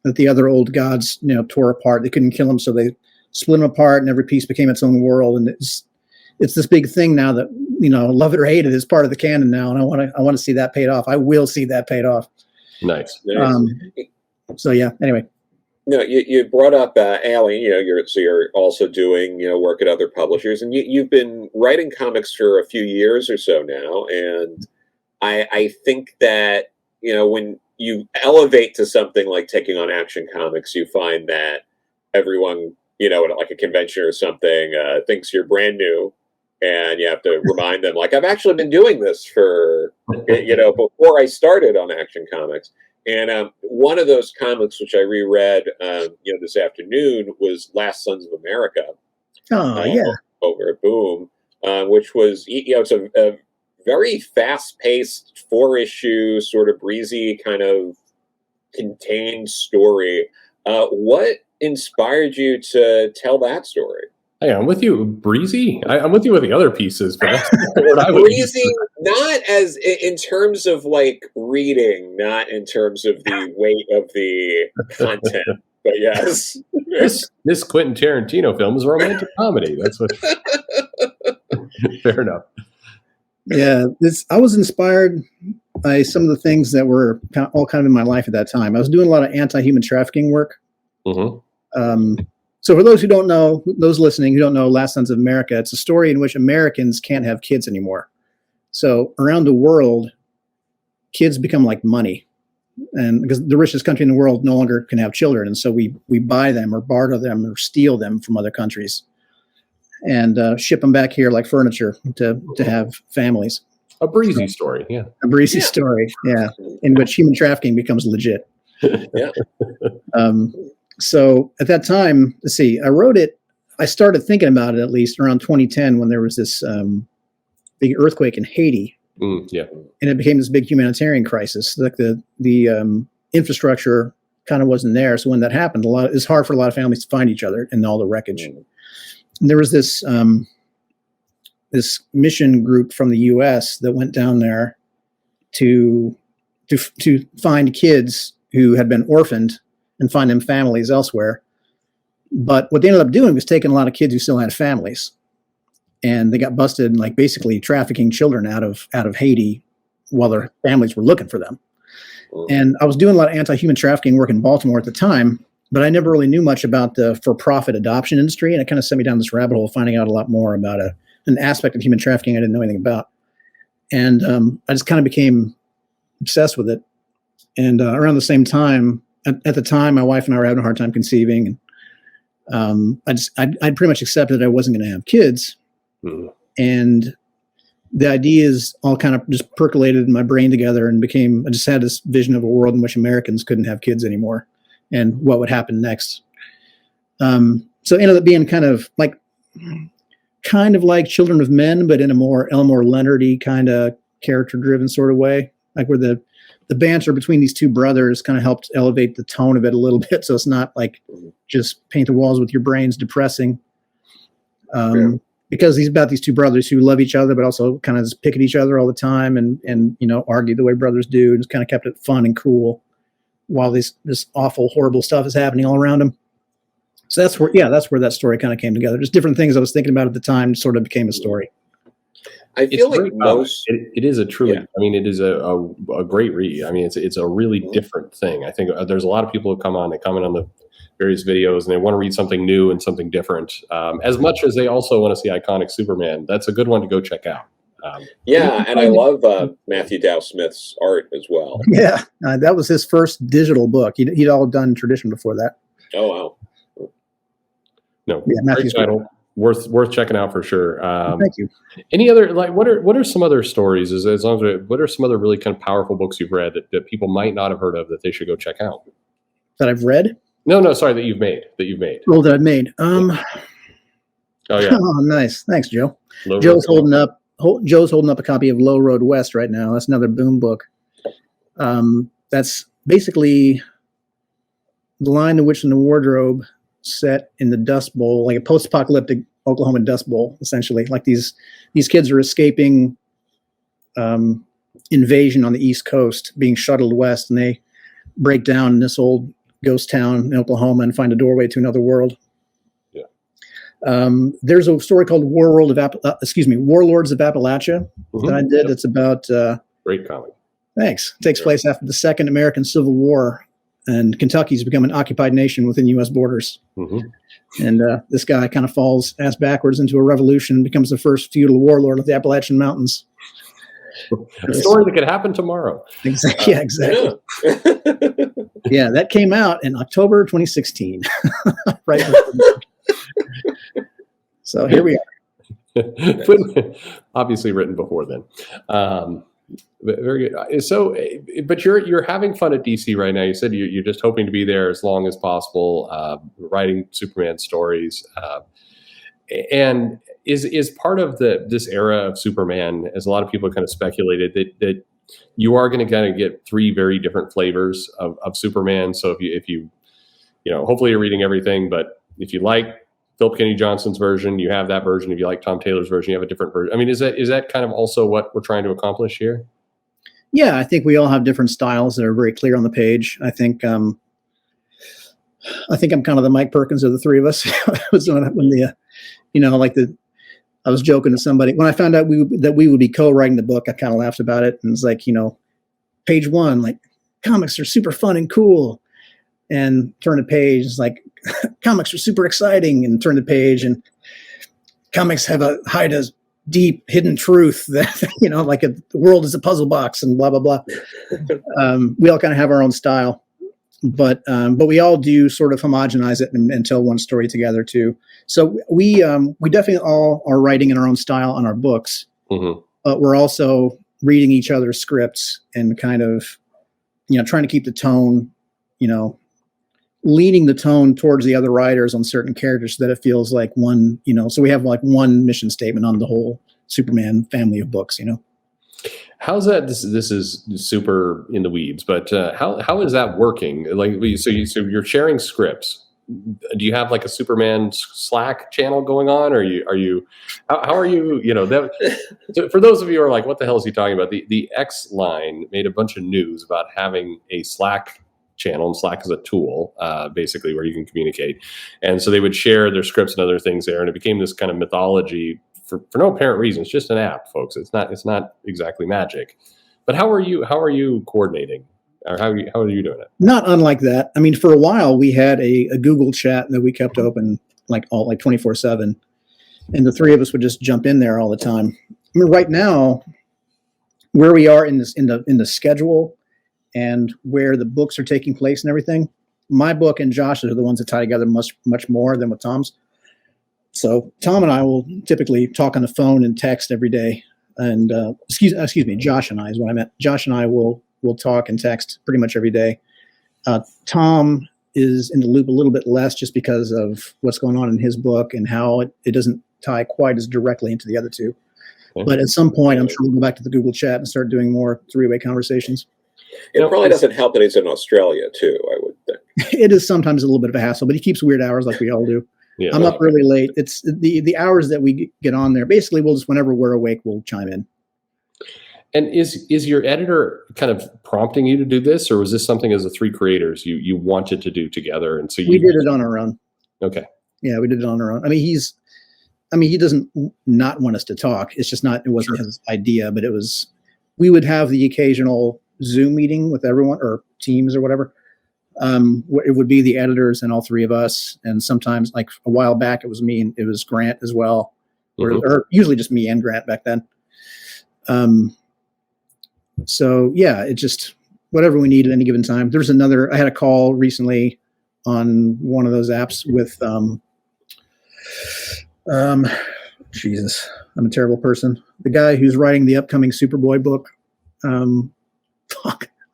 the other old gods, tore apart. They couldn't kill him, so they split him apart, and every piece became its own world. And it's this big thing now that, love it or hate it, is part of the canon now, and I want to see that paid off. I will see that paid off. Nice. So yeah. Anyway. No, you brought up Allie. You're also doing work at other publishers, and you've been writing comics for a few years or so now. And I think that when you elevate to something like taking on Action Comics, you find that everyone at like a convention or something thinks you're brand new, and you have to remind them, like, I've actually been doing this for before I started on Action Comics. And one of those comics, which I reread, this afternoon, was Last Sons of America. Oh, yeah. Over at Boom, which was, it's a very fast-paced 4-issue, sort of breezy, kind of contained story. What inspired you to tell that story? Hey, I'm with you, breezy. I'm with you with the other pieces, but that's the word I would use. Breezy, not as in terms of like reading, not in terms of the weight of the content, but yes. This Quentin Tarantino film is a romantic comedy. That's what. Fair enough. Yeah, I was inspired by some of the things that were all kind of in my life at that time. I was doing a lot of anti-human trafficking work. Mm-hmm. So for those who don't know, those listening who don't know Last Sons of America, it's a story in which Americans can't have kids anymore. So around the world, kids become like money. And because the richest country in the world no longer can have children. And so we buy them or barter them or steal them from other countries and ship them back here like furniture to have families. A breezy story, yeah. A breezy story, yeah, in which human trafficking becomes legit. Yeah. So at that time, let's see, I wrote it. I started thinking about it at least around 2010 when there was this big earthquake in Haiti. Yeah. And it became this big humanitarian crisis. Like the infrastructure kind of wasn't there. So when that happened, it's hard for a lot of families to find each other in all the wreckage. And there was this mission group from the U.S. that went down there to find kids who had been orphaned and find them families elsewhere. But what they ended up doing was taking a lot of kids who still had families, and they got busted and like basically trafficking children out of Haiti while their families were looking for them. And I was doing a lot of anti-human trafficking work in Baltimore at the time, but I never really knew much about the for-profit adoption industry. And it kind of sent me down this rabbit hole, finding out a lot more about an aspect of human trafficking I didn't know anything about. And I just kind of became obsessed with it. And around the same time, at the time, my wife and I were having a hard time conceiving. And I'd pretty much accepted I wasn't going to have kids. Mm-hmm. And the ideas all kind of just percolated in my brain together and I just had this vision of a world in which Americans couldn't have kids anymore and what would happen next. So it ended up being kind of like Children of Men, but in a more Elmore Leonard-y kind of character-driven sort of way, like where the banter between these two brothers kind of helped elevate the tone of it a little bit. So it's not like just paint the walls with your brains depressing. Because he's about these two brothers who love each other, but also kind of just pick at each other all the time and argue the way brothers do, and just kind of kept it fun and cool while this awful, horrible stuff is happening all around him. So that's where that story kind of came together. Just different things I was thinking about at the time sort of became a story. I feel like most it is a truly, I mean, it is a great read. I mean, it's a really different thing. I think there's a lot of people who come on the various videos and they want to read something new and something different, as much as they also want to see iconic Superman. That's a good one to go check out. And I love Matthew Dow Smith's art as well. Yeah, that was his first digital book. He'd all done tradition before that. Oh wow! No, great title, worth checking out for sure. Thank you. Any other what are some other stories? What are some other really kind of powerful books you've read that people might not have heard of that they should go check out? That I've read? No, sorry, that you've made. Oh, that I've made. Oh yeah. Oh, nice. Thanks, Joe. Low Joe's holding up a copy of Low Road West right now. That's another Boom book. That's basically The Lion, the Witch, and the Wardrobe set in the Dust Bowl, like a post-apocalyptic Oklahoma Dust Bowl, essentially. Like these kids are escaping invasion on the East Coast, being shuttled west, and they break down in this old ghost town in Oklahoma and find a doorway to another world. Yeah. There's a story called Warlords of Appalachia that I did. It's about great comic. Thanks. It takes place after the Second American Civil War, and Kentucky's become an occupied nation within U.S. borders. Mm-hmm. And this guy kind of falls ass backwards into a revolution and becomes the first feudal warlord of the Appalachian Mountains. A story that could happen tomorrow. Exactly. Yeah, exactly. Yeah, that came out in October 2016. Right. So here we are. Obviously written before then. Very good. So, but you're having fun at DC right now. You said you're just hoping to be there as long as possible, writing Superman stories. And is part of this era of Superman, as a lot of people kind of speculated, that you are going to kind of get three very different flavors of Superman. So if hopefully you're reading everything, but if you like Phillip Kennedy Johnson's version, you have that version. If you like Tom Taylor's version, you have a different version. I mean, is that kind of also what we're trying to accomplish here? Yeah, I think we all have different styles that are very clear on the page. I think I'm kind of the Mike Perkins of the three of us. I was joking to somebody when I found out that we would be co-writing the book. I kind of laughed about it, and it's like, page one, like, comics are super fun and cool, and turn the page, it's like comics are super exciting, and turn the page, and comics hide a deep hidden truth that the world is a puzzle box and blah blah blah. We all kind of have our own style, but we all do sort of homogenize it and tell one story together too. So we definitely all are writing in our own style on our books, but we're also reading each other's scripts and kind of trying to keep the tone, leaning the tone towards the other writers on certain characters so that it feels like one, so we have like one mission statement on the whole Superman family of books. How's that? This is super in the weeds, but how is that working? Like, so you're sharing scripts. Do you have like a Superman Slack channel going on? Or how are you? So for those of you who are like, what the hell is he talking about? The X line made a bunch of news about having a Slack channel, and Slack is a tool, basically, where you can communicate. And so they would share their scripts and other things there, and it became this kind of mythology for no apparent reason. It's just an app, folks. It's not exactly magic. But how are you coordinating? Or how are you doing it? Not unlike that. I mean, for a while we had a Google chat that we kept open like 24/7, and the three of us would just jump in there all the time. I mean, right now, where we are in the schedule and where the books are taking place and everything, my book and Josh's are the ones that tie together much more than with Tom's. So Tom and I will typically talk on the phone and text every day. And excuse me, Josh and I is what I meant. Josh and I will talk and text pretty much every day. Tom is in the loop a little bit less just because of what's going on in his book and how it doesn't tie quite as directly into the other two. Okay. But at some point, I'm sure we'll go back to the Google chat and start doing more three-way conversations. It probably doesn't help that he's in Australia too, I would think. It is sometimes a little bit of a hassle, but he keeps weird hours like we all do. Yeah, I'm up really late. It's the hours that we get on there. Basically, we'll just, whenever we're awake, we'll chime in. And is your editor kind of prompting you to do this, or was this something as the three creators you wanted to do together? And so we did it on our own. Okay. Yeah, we did it on our own. I mean, he doesn't not want us to talk. It's just it wasn't his idea, but we would have the occasional Zoom meeting with everyone or Teams or whatever. It would be the editors and all three of us. And sometimes, like a while back, it was me and it was Grant as well, or usually just me and Grant back then. So yeah, it just whatever we need at any given time. I had a call recently on one of those apps with, Jesus, I'm a terrible person. The guy who's writing the upcoming Superboy book. I'm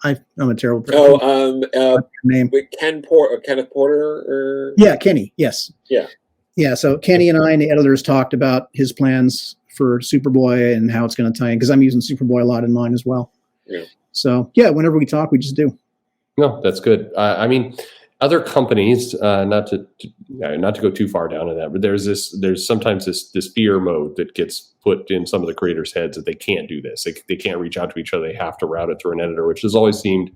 a terrible person. Name. Kenneth Porter? Yeah, Kenny. Yes. Yeah. Yeah. So Kenny and I and the editors talked about his plans for Superboy and how it's going to tie in, because I'm using Superboy a lot in mine as well. Yeah. So yeah, whenever we talk, we just do. No, that's good. I mean, other companies, not to go too far down in that, but there's sometimes this fear mode that gets put in some of the creators' heads that they can't do this. They can't reach out to each other. They have to route it through an editor, which has always seemed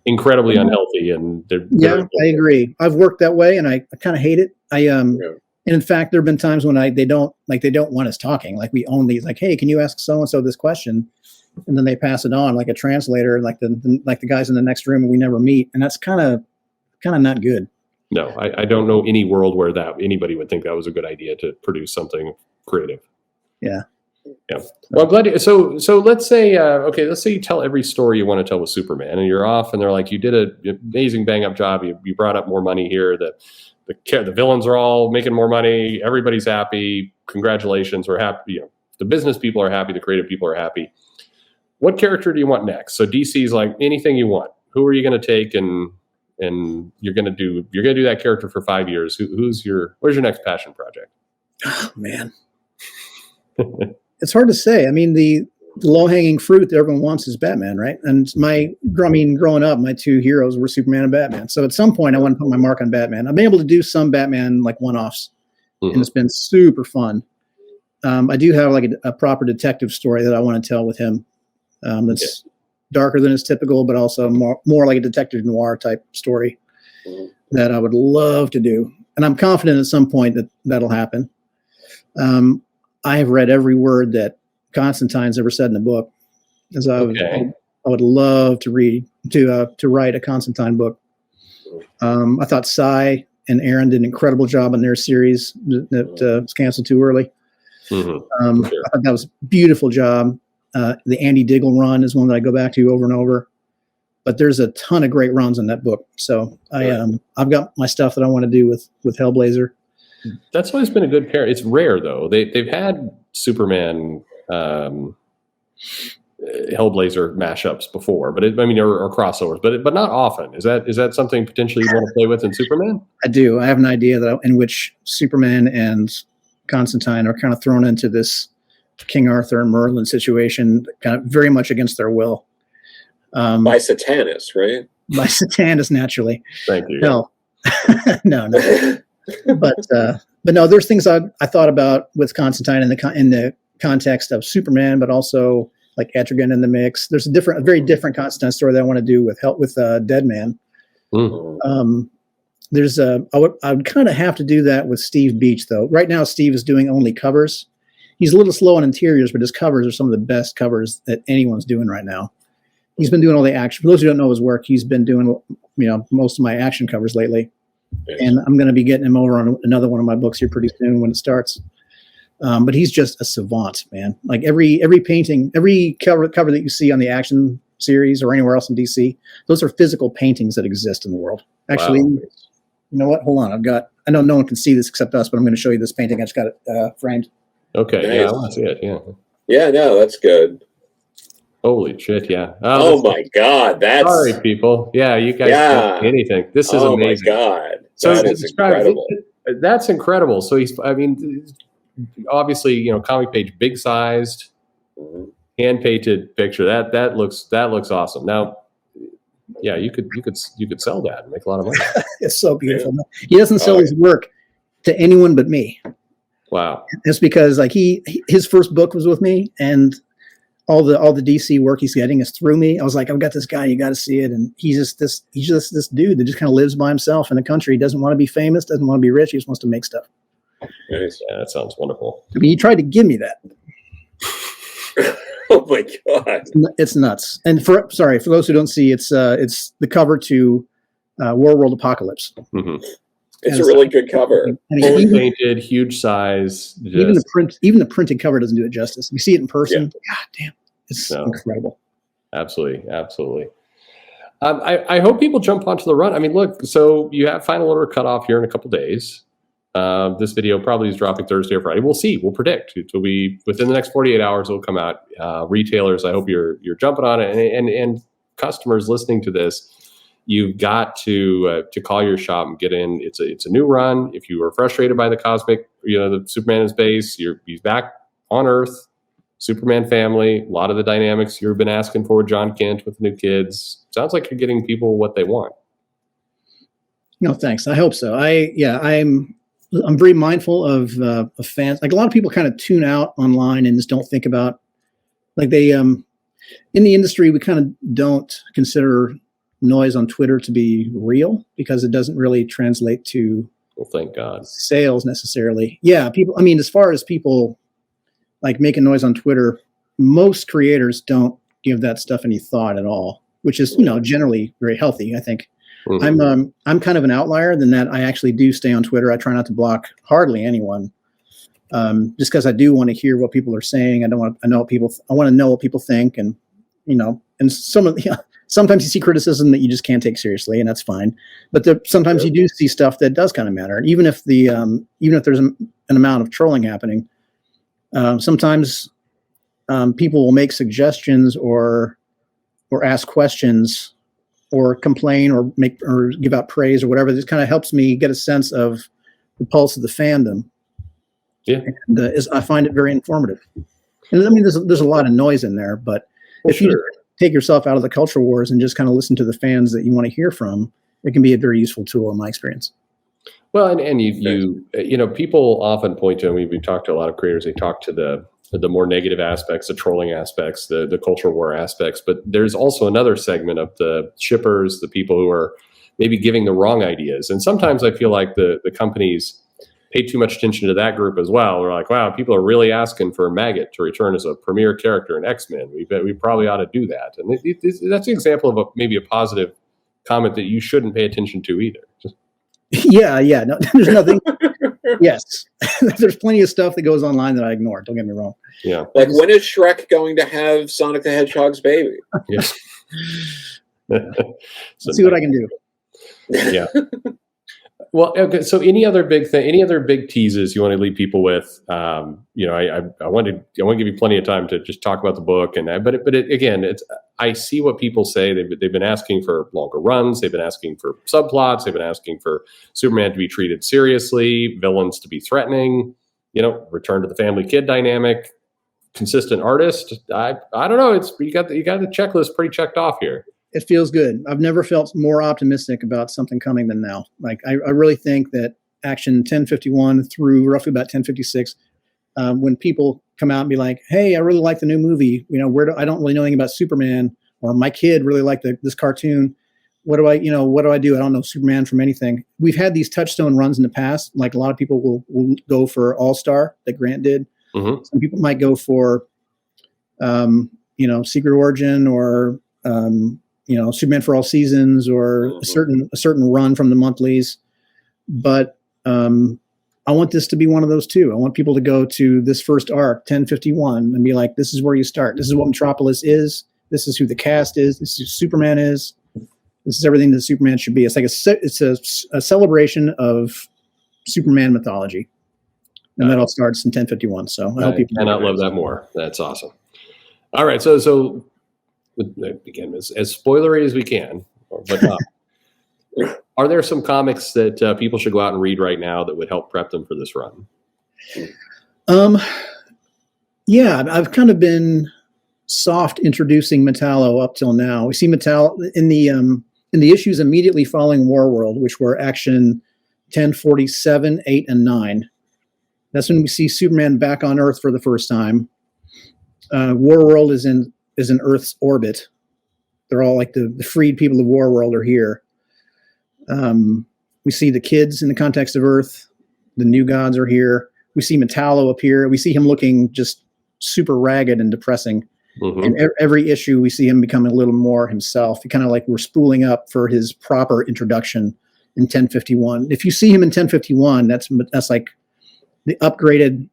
incredibly unhealthy. And I agree. I've worked that way, and I kind of hate it. And in fact, there have been times when they don't want us talking. Like we only like, hey, can you ask so and so this question? And then they pass it on like a translator, like the guys in the next room, and we never meet. And that's kind of not good. No, I don't know any world where anybody would think that was a good idea to produce something creative. Yeah. Yeah. Well, I'm glad. So let's say, let's say you tell every story you want to tell with Superman, and you're off, and they're like, you did an amazing bang up job. You brought up more money here. The villains are all making more money. Everybody's happy. Congratulations. We're happy. The business people are happy. The creative people are happy. What character do you want next? So DC's like, anything you want. Who are you going to take and you're going to do that character for 5 years? Where's your next passion project? Oh man. It's hard to say. I mean, the low-hanging fruit that everyone wants is Batman, right? And growing up, my two heroes were Superman and Batman. So at some point, I want to put my mark on Batman. I've been able to do some Batman like one-offs, and it's been super fun. I do have like a proper detective story that I want to tell with him. That's darker than is typical, but also more like a detective noir type story that I would love to do. And I'm confident at some point that'll happen. I have read every word that Constantine's ever said in the book, as I would love to write a Constantine book. I thought Cy and Aaron did an incredible job on their series that was canceled too early. I thought that was a beautiful job. The Andy Diggle run is one that I go back to over and over. But there's a ton of great runs in that book. So I've got my stuff that I want to do with Hellblazer. That's always been a good pair. It's rare though. They've had Superman Hellblazer mashups before, but or crossovers, but not often. Is that something potentially you want to play with in Superman? I do. I have an idea in which Superman and Constantine are kind of thrown into this King Arthur and Merlin situation, kind of very much against their will. By Satanus, right? By Satanus, naturally. Thank you. No, no. But no, there's things I thought about with Constantine in the context of Superman, but also like Etrigan in the mix. There's a very different Constantine story that I want to do with Dead Man. I would kind of have to do that with Steve Beach though. Right now, Steve is doing only covers. He's a little slow on interiors, but his covers are some of the best covers that anyone's doing right now. He's been doing all the action. For those who don't know his work, he's been doing most of my action covers lately. Yes. And I'm going to be getting him over on another one of my books here pretty soon when it starts. But he's just a savant, man. Like every painting, every cover that you see on the action series or anywhere else in DC, those are physical paintings that exist in the world. Actually, You know what? Hold on. I know no one can see this except us, but I'm going to show you this painting. I just got it framed. Okay. Nice. Yeah, I want to see it. Yeah. Yeah, no, that's good. Holy shit, yeah. Oh my God, that's... Sorry, people. Yeah, you guys can't see anything. This is amazing. Oh my God, so that is incredible. That's incredible. So obviously, comic page, big sized, hand painted picture. That looks awesome. Now, yeah, you could sell that and make a lot of money. It's so beautiful. Yeah. He doesn't sell his work to anyone but me. Wow. It's because like his first book was with me, and all the DC work he's getting is through me. I was like, I've got this guy, you got to see it. And he's just this dude that just kind of lives by himself in the country. He doesn't want to be famous, doesn't want to be rich. He just wants to make stuff. Nice. Yeah, that sounds wonderful. I mean, he tried to give me that. Oh my God. It's nuts. And for those who don't see, it's the cover to Warlords of Appalachia. Mm-hmm. It's a really good cover. Fully painted, huge size. Even the printed cover doesn't do it justice. You see it in person. Yeah. God damn, it's incredible. Absolutely. I hope people jump onto the run. I mean, look, so you have final order cutoff here in a couple days. This video probably is dropping Thursday or Friday. We'll see. We'll predict. It will be within the next 48 hours. It'll come out. Retailers, I hope you're jumping on it, and customers listening to this. You've got to call your shop and get in. It's a new run. If you were frustrated by the cosmic, the Superman in space, he's back on Earth. Superman family, a lot of the dynamics you've been asking for. John Kent with new kids. Sounds like you're getting people what they want. No, thanks. I hope so. I'm very mindful of fans. Like a lot of people kind of tune out online and just don't think about, like they in the industry we kind of don't consider noise on Twitter to be real because it doesn't really translate to thank God sales necessarily. Yeah, people. I mean, as far as people like making noise on Twitter, most creators don't give that stuff any thought at all, which is generally very healthy, I think. Mm-hmm. I'm kind of an outlier in that I actually do stay on Twitter. I try not to block hardly anyone, just because I do want to hear what people are saying. I want to know what people think, and and sometimes you see criticism that you just can't take seriously, and that's fine. But sometimes you do see stuff that does kind of matter, and even if there's an amount of trolling happening, sometimes people will make suggestions or ask questions or complain or give out praise or whatever. This kind of helps me get a sense of the pulse of the fandom. Yeah, and I find it very informative. And I mean, there's a lot of noise in there, but if you take yourself out of the culture wars and just kind of listen to the fans that you want to hear from, it can be a very useful tool in my experience. Well, and you know, people often point to, we've talked to a lot of creators, they talk to the more negative aspects, the trolling aspects, the culture war aspects, but there's also another segment of the shippers, the people who are maybe giving the wrong ideas. And sometimes I feel like the companies pay too much attention to that group as well. We're like, wow, people are really asking for Maggot to return as a premier character in X-Men. We probably ought to do that. And that's an example of maybe a positive comment that you shouldn't pay attention to either. Yeah. No, there's nothing. Yes, there's plenty of stuff that goes online that I ignore. Don't get me wrong. Yeah. Like, when is Shrek going to have Sonic the Hedgehog's baby? Yes. Let's see what I can do. Yeah. Well, okay. So, any other big teases you want to leave people with? You know, I want to give you plenty of time to just talk about the book, again, I see what people say. They've been asking for longer runs. They've been asking for subplots. They've been asking for Superman to be treated seriously, villains to be threatening. You know, return to the family kid dynamic, consistent artist. I don't know. You got the checklist pretty checked off here. It feels good. I've never felt more optimistic about something coming than now. Like, I really think that Action 1051 through roughly about 1056, when people come out and be like, "Hey, I really like the new movie. You know, I don't really know anything about Superman, or my kid really liked this cartoon. What do I do? I don't know Superman from anything." We've had these touchstone runs in the past. Like, a lot of people will go for All-Star that Grant did. Mm-hmm. Some people might go for, Secret Origin, or Superman for All Seasons, or a certain run from the monthlies. But I want this to be one of those too. I want people to go to this first arc, 1051, and be like, this is where you start. This is what Metropolis is. This is who the cast is. This is who Superman is. This is everything that Superman should be. It's like a celebration of Superman mythology. And that all starts in 1051. So I hope people cannot love that more. That's awesome. All right. So again, as spoilery as we can, but are there some comics that people should go out and read right now that would help prep them for this run? Yeah, I've kind of been soft introducing Metallo up till now. We see Metallo in the issues immediately following Warworld, which were Action 1047, 8, and 9. That's when we see Superman back on Earth for the first time. Warworld is in Earth's orbit. They're all like the freed people of Warworld are here. We see the kids in the context of Earth. The new gods are here. We see Metallo appear. We see him looking just super ragged and depressing. Mm-hmm. And every issue we see him becoming a little more himself. He kind of like we're spooling up for his proper introduction in 1051. If you see him in 1051, that's like the upgraded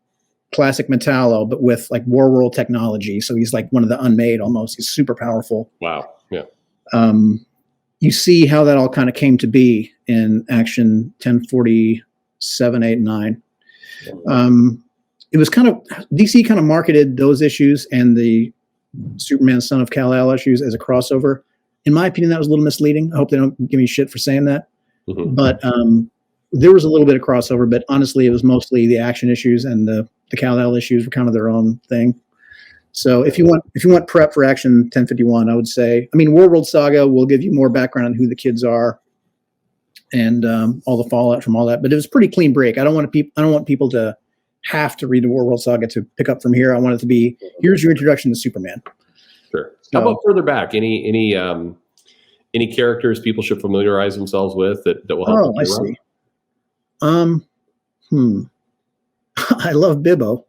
classic Metallo, but with like Warworld technology. So he's like one of the unmade almost. He's super powerful. Wow. Yeah. You see how that all kind of came to be in Action 1047, 8, and 9. It was kind of DC kind of marketed those issues and the Superman Son of Kal-El issues as a crossover. In my opinion, that was a little misleading. I hope they don't give me shit for saying that. Mm-hmm. But there was a little bit of crossover, but honestly, it was mostly the Action issues, and the Kal-El issues were kind of their own thing. So if you want prep for Action 1051, I would say, Warworld Saga will give you more background on who the kids are and all the fallout from all that. But it was a pretty clean break. I don't want people to have to read the Warworld Saga to pick up from here. I want it to be, here's your introduction to Superman. Sure. How about further back? Any characters people should familiarize themselves with that will help? Oh, I see. I love Bibbo.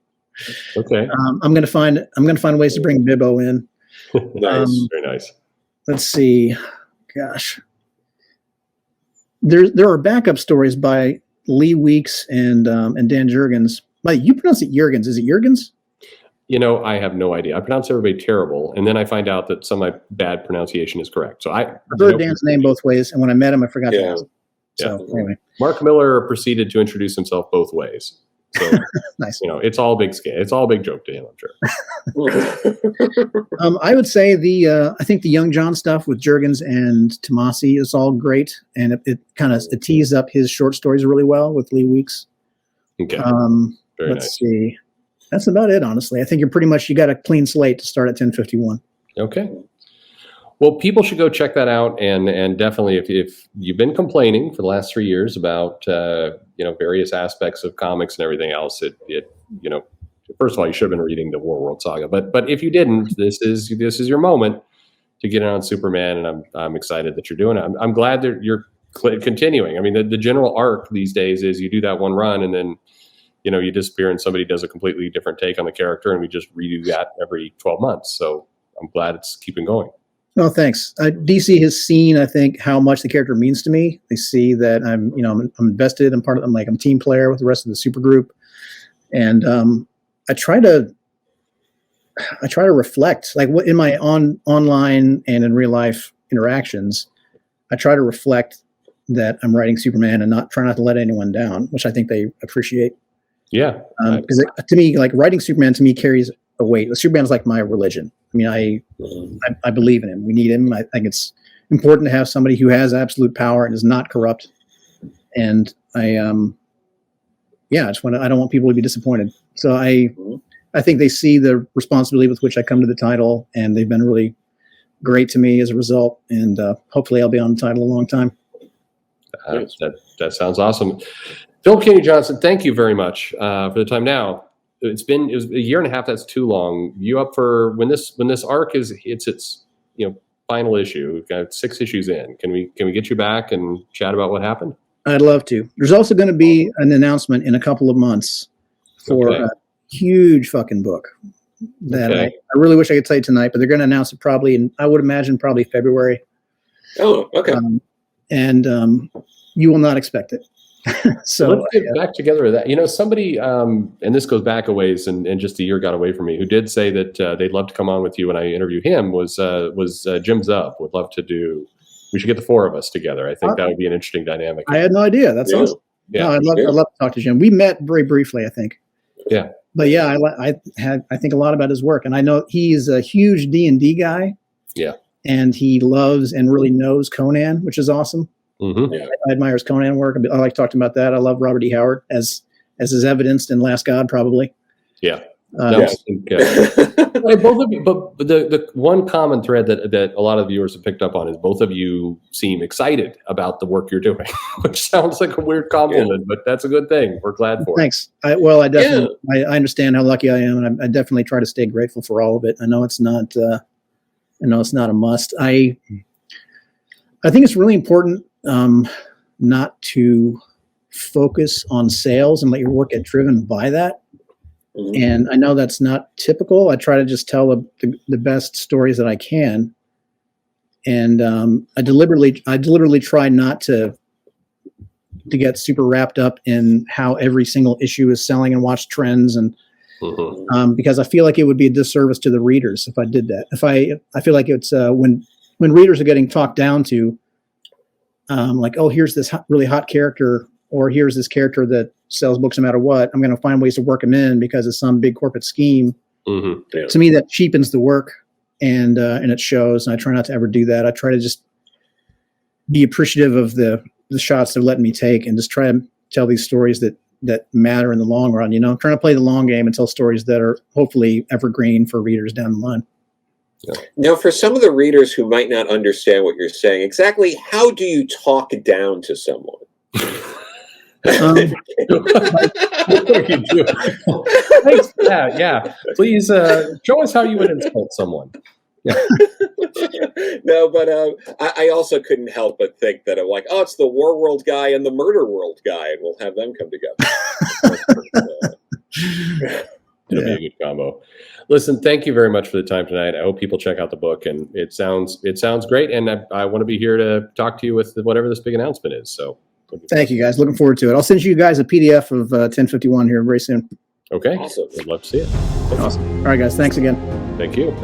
Okay. I'm gonna find ways to bring Bibbo in. Nice, very nice. Let's see. Gosh, there are backup stories by Lee Weeks and Dan Jurgens. You pronounce it Jurgens. Is it Jurgens? I have no idea. I pronounce everybody terrible, and then I find out that some of my bad pronunciation is correct. So I heard Dan's name both ways, and when I met him, I forgot to ask him. So anyway, Mark Miller proceeded to introduce himself both ways. So nice. It's all big scale. It's all a big joke to him, I'm sure. I would say I think the Young John stuff with Jurgens and Tomasi is all great, and it kind of tees up his short stories really well with Lee Weeks. Okay. Let's see. That's about it, honestly. I think you got a clean slate to start at 1051. Okay. Well, people should go check that out, and definitely if you've been complaining for the last 3 years about various aspects of comics and everything else, it first of all, you should have been reading the Warworld saga, but if you didn't, this is your moment to get in on Superman, and I'm excited that you're doing it. I'm glad that you're continuing. I mean, the general arc these days is you do that one run, and then you disappear, and somebody does a completely different take on the character, and we just redo that every 12 months. So I'm glad it's keeping going. Oh, thanks. DC has seen, I think, how much the character means to me. They see that I'm invested. I'm I'm a team player with the rest of the supergroup, and I try to reflect, like what in my online and in real life interactions. I try to reflect that I'm writing Superman and try not to let anyone down, which I think they appreciate. Yeah, because to me, like writing Superman to me carries a weight. Superman is like my religion. I mean, I believe in him. We need him. I think it's important to have somebody who has absolute power and is not corrupt. And I don't want people to be disappointed. So I think they see the responsibility with which I come to the title, and they've been really great to me as a result. And hopefully I'll be on the title a long time. That sounds awesome. Phillip Kennedy Johnson, thank you very much for the time. Now, it was a year and a half. That's too long. You up for when this arc is its final issue? We've got 6 issues in. Can we get you back and chat about what happened? I'd love to. There's also going to be an announcement in a couple of months for a huge fucking book that I really wish I could say tonight, but they're going to announce it probably I would imagine probably February. Oh, okay. You will not expect it. So let's get back together with that. Somebody, and this goes back a ways, and just a year got away from me, who did say that they'd love to come on with you when I interview him was Jim Zub. Would love to do. We should get the 4 of us together. I think that would be an interesting dynamic. I had no idea. That's awesome. Yeah, no, I'd love to talk to Jim. We met very briefly, I think. Yeah. But yeah, I think a lot about his work, and I know he's a huge D&D guy. Yeah. And he loves and really knows Conan, which is awesome. Mm-hmm. Yeah. I admire his Conan work. I like talking about that. I love Robert E. Howard, as is evidenced in Last God, probably. Yeah. I think, both of you, but the one common thread that a lot of viewers have picked up on is both of you seem excited about the work you're doing, which sounds like a weird compliment, but that's a good thing. We're glad for it. Thanks. I definitely I understand how lucky I am, and I definitely try to stay grateful for all of it. I know it's not a must. I think it's really important not to focus on sales and let your work get driven by that. Mm-hmm. And I know that's not typical. I try to just tell the best stories that I can. And I deliberately try not to get super wrapped up in how every single issue is selling and watch trends, and because I feel like it would be a disservice to the readers if I did that. I feel like it's when readers are getting talked down to, like, oh, here's this really hot character, or here's this character that sells books no matter what, I'm going to find ways to work them in because of some big corporate scheme. Mm-hmm. Yeah. To me, that cheapens the work, and it shows. And I try not to ever do that. I try to just be appreciative of the shots they're letting me take, and just try to tell these stories that matter in the long run. I'm trying to play the long game and tell stories that are hopefully evergreen for readers down the line. Yeah. Now, for some of the readers who might not understand what you're saying, exactly how do you talk down to someone? Yeah. Please show us how you would insult someone. Yeah. No, but I also couldn't help but think that I'm like, oh, it's the War World guy and the Murder World guy, and we'll have them come together. It'll be a good combo. Listen, thank you very much for the time tonight. I hope people check out the book, and it sounds great. And I want to be here to talk to you with whatever this big announcement is. So. Thank you, guys. Looking forward to it. I'll send you guys a PDF of 1051 here very soon. Okay. Awesome. I'd love to see it. Awesome. All right, guys. Thanks again. Thank you.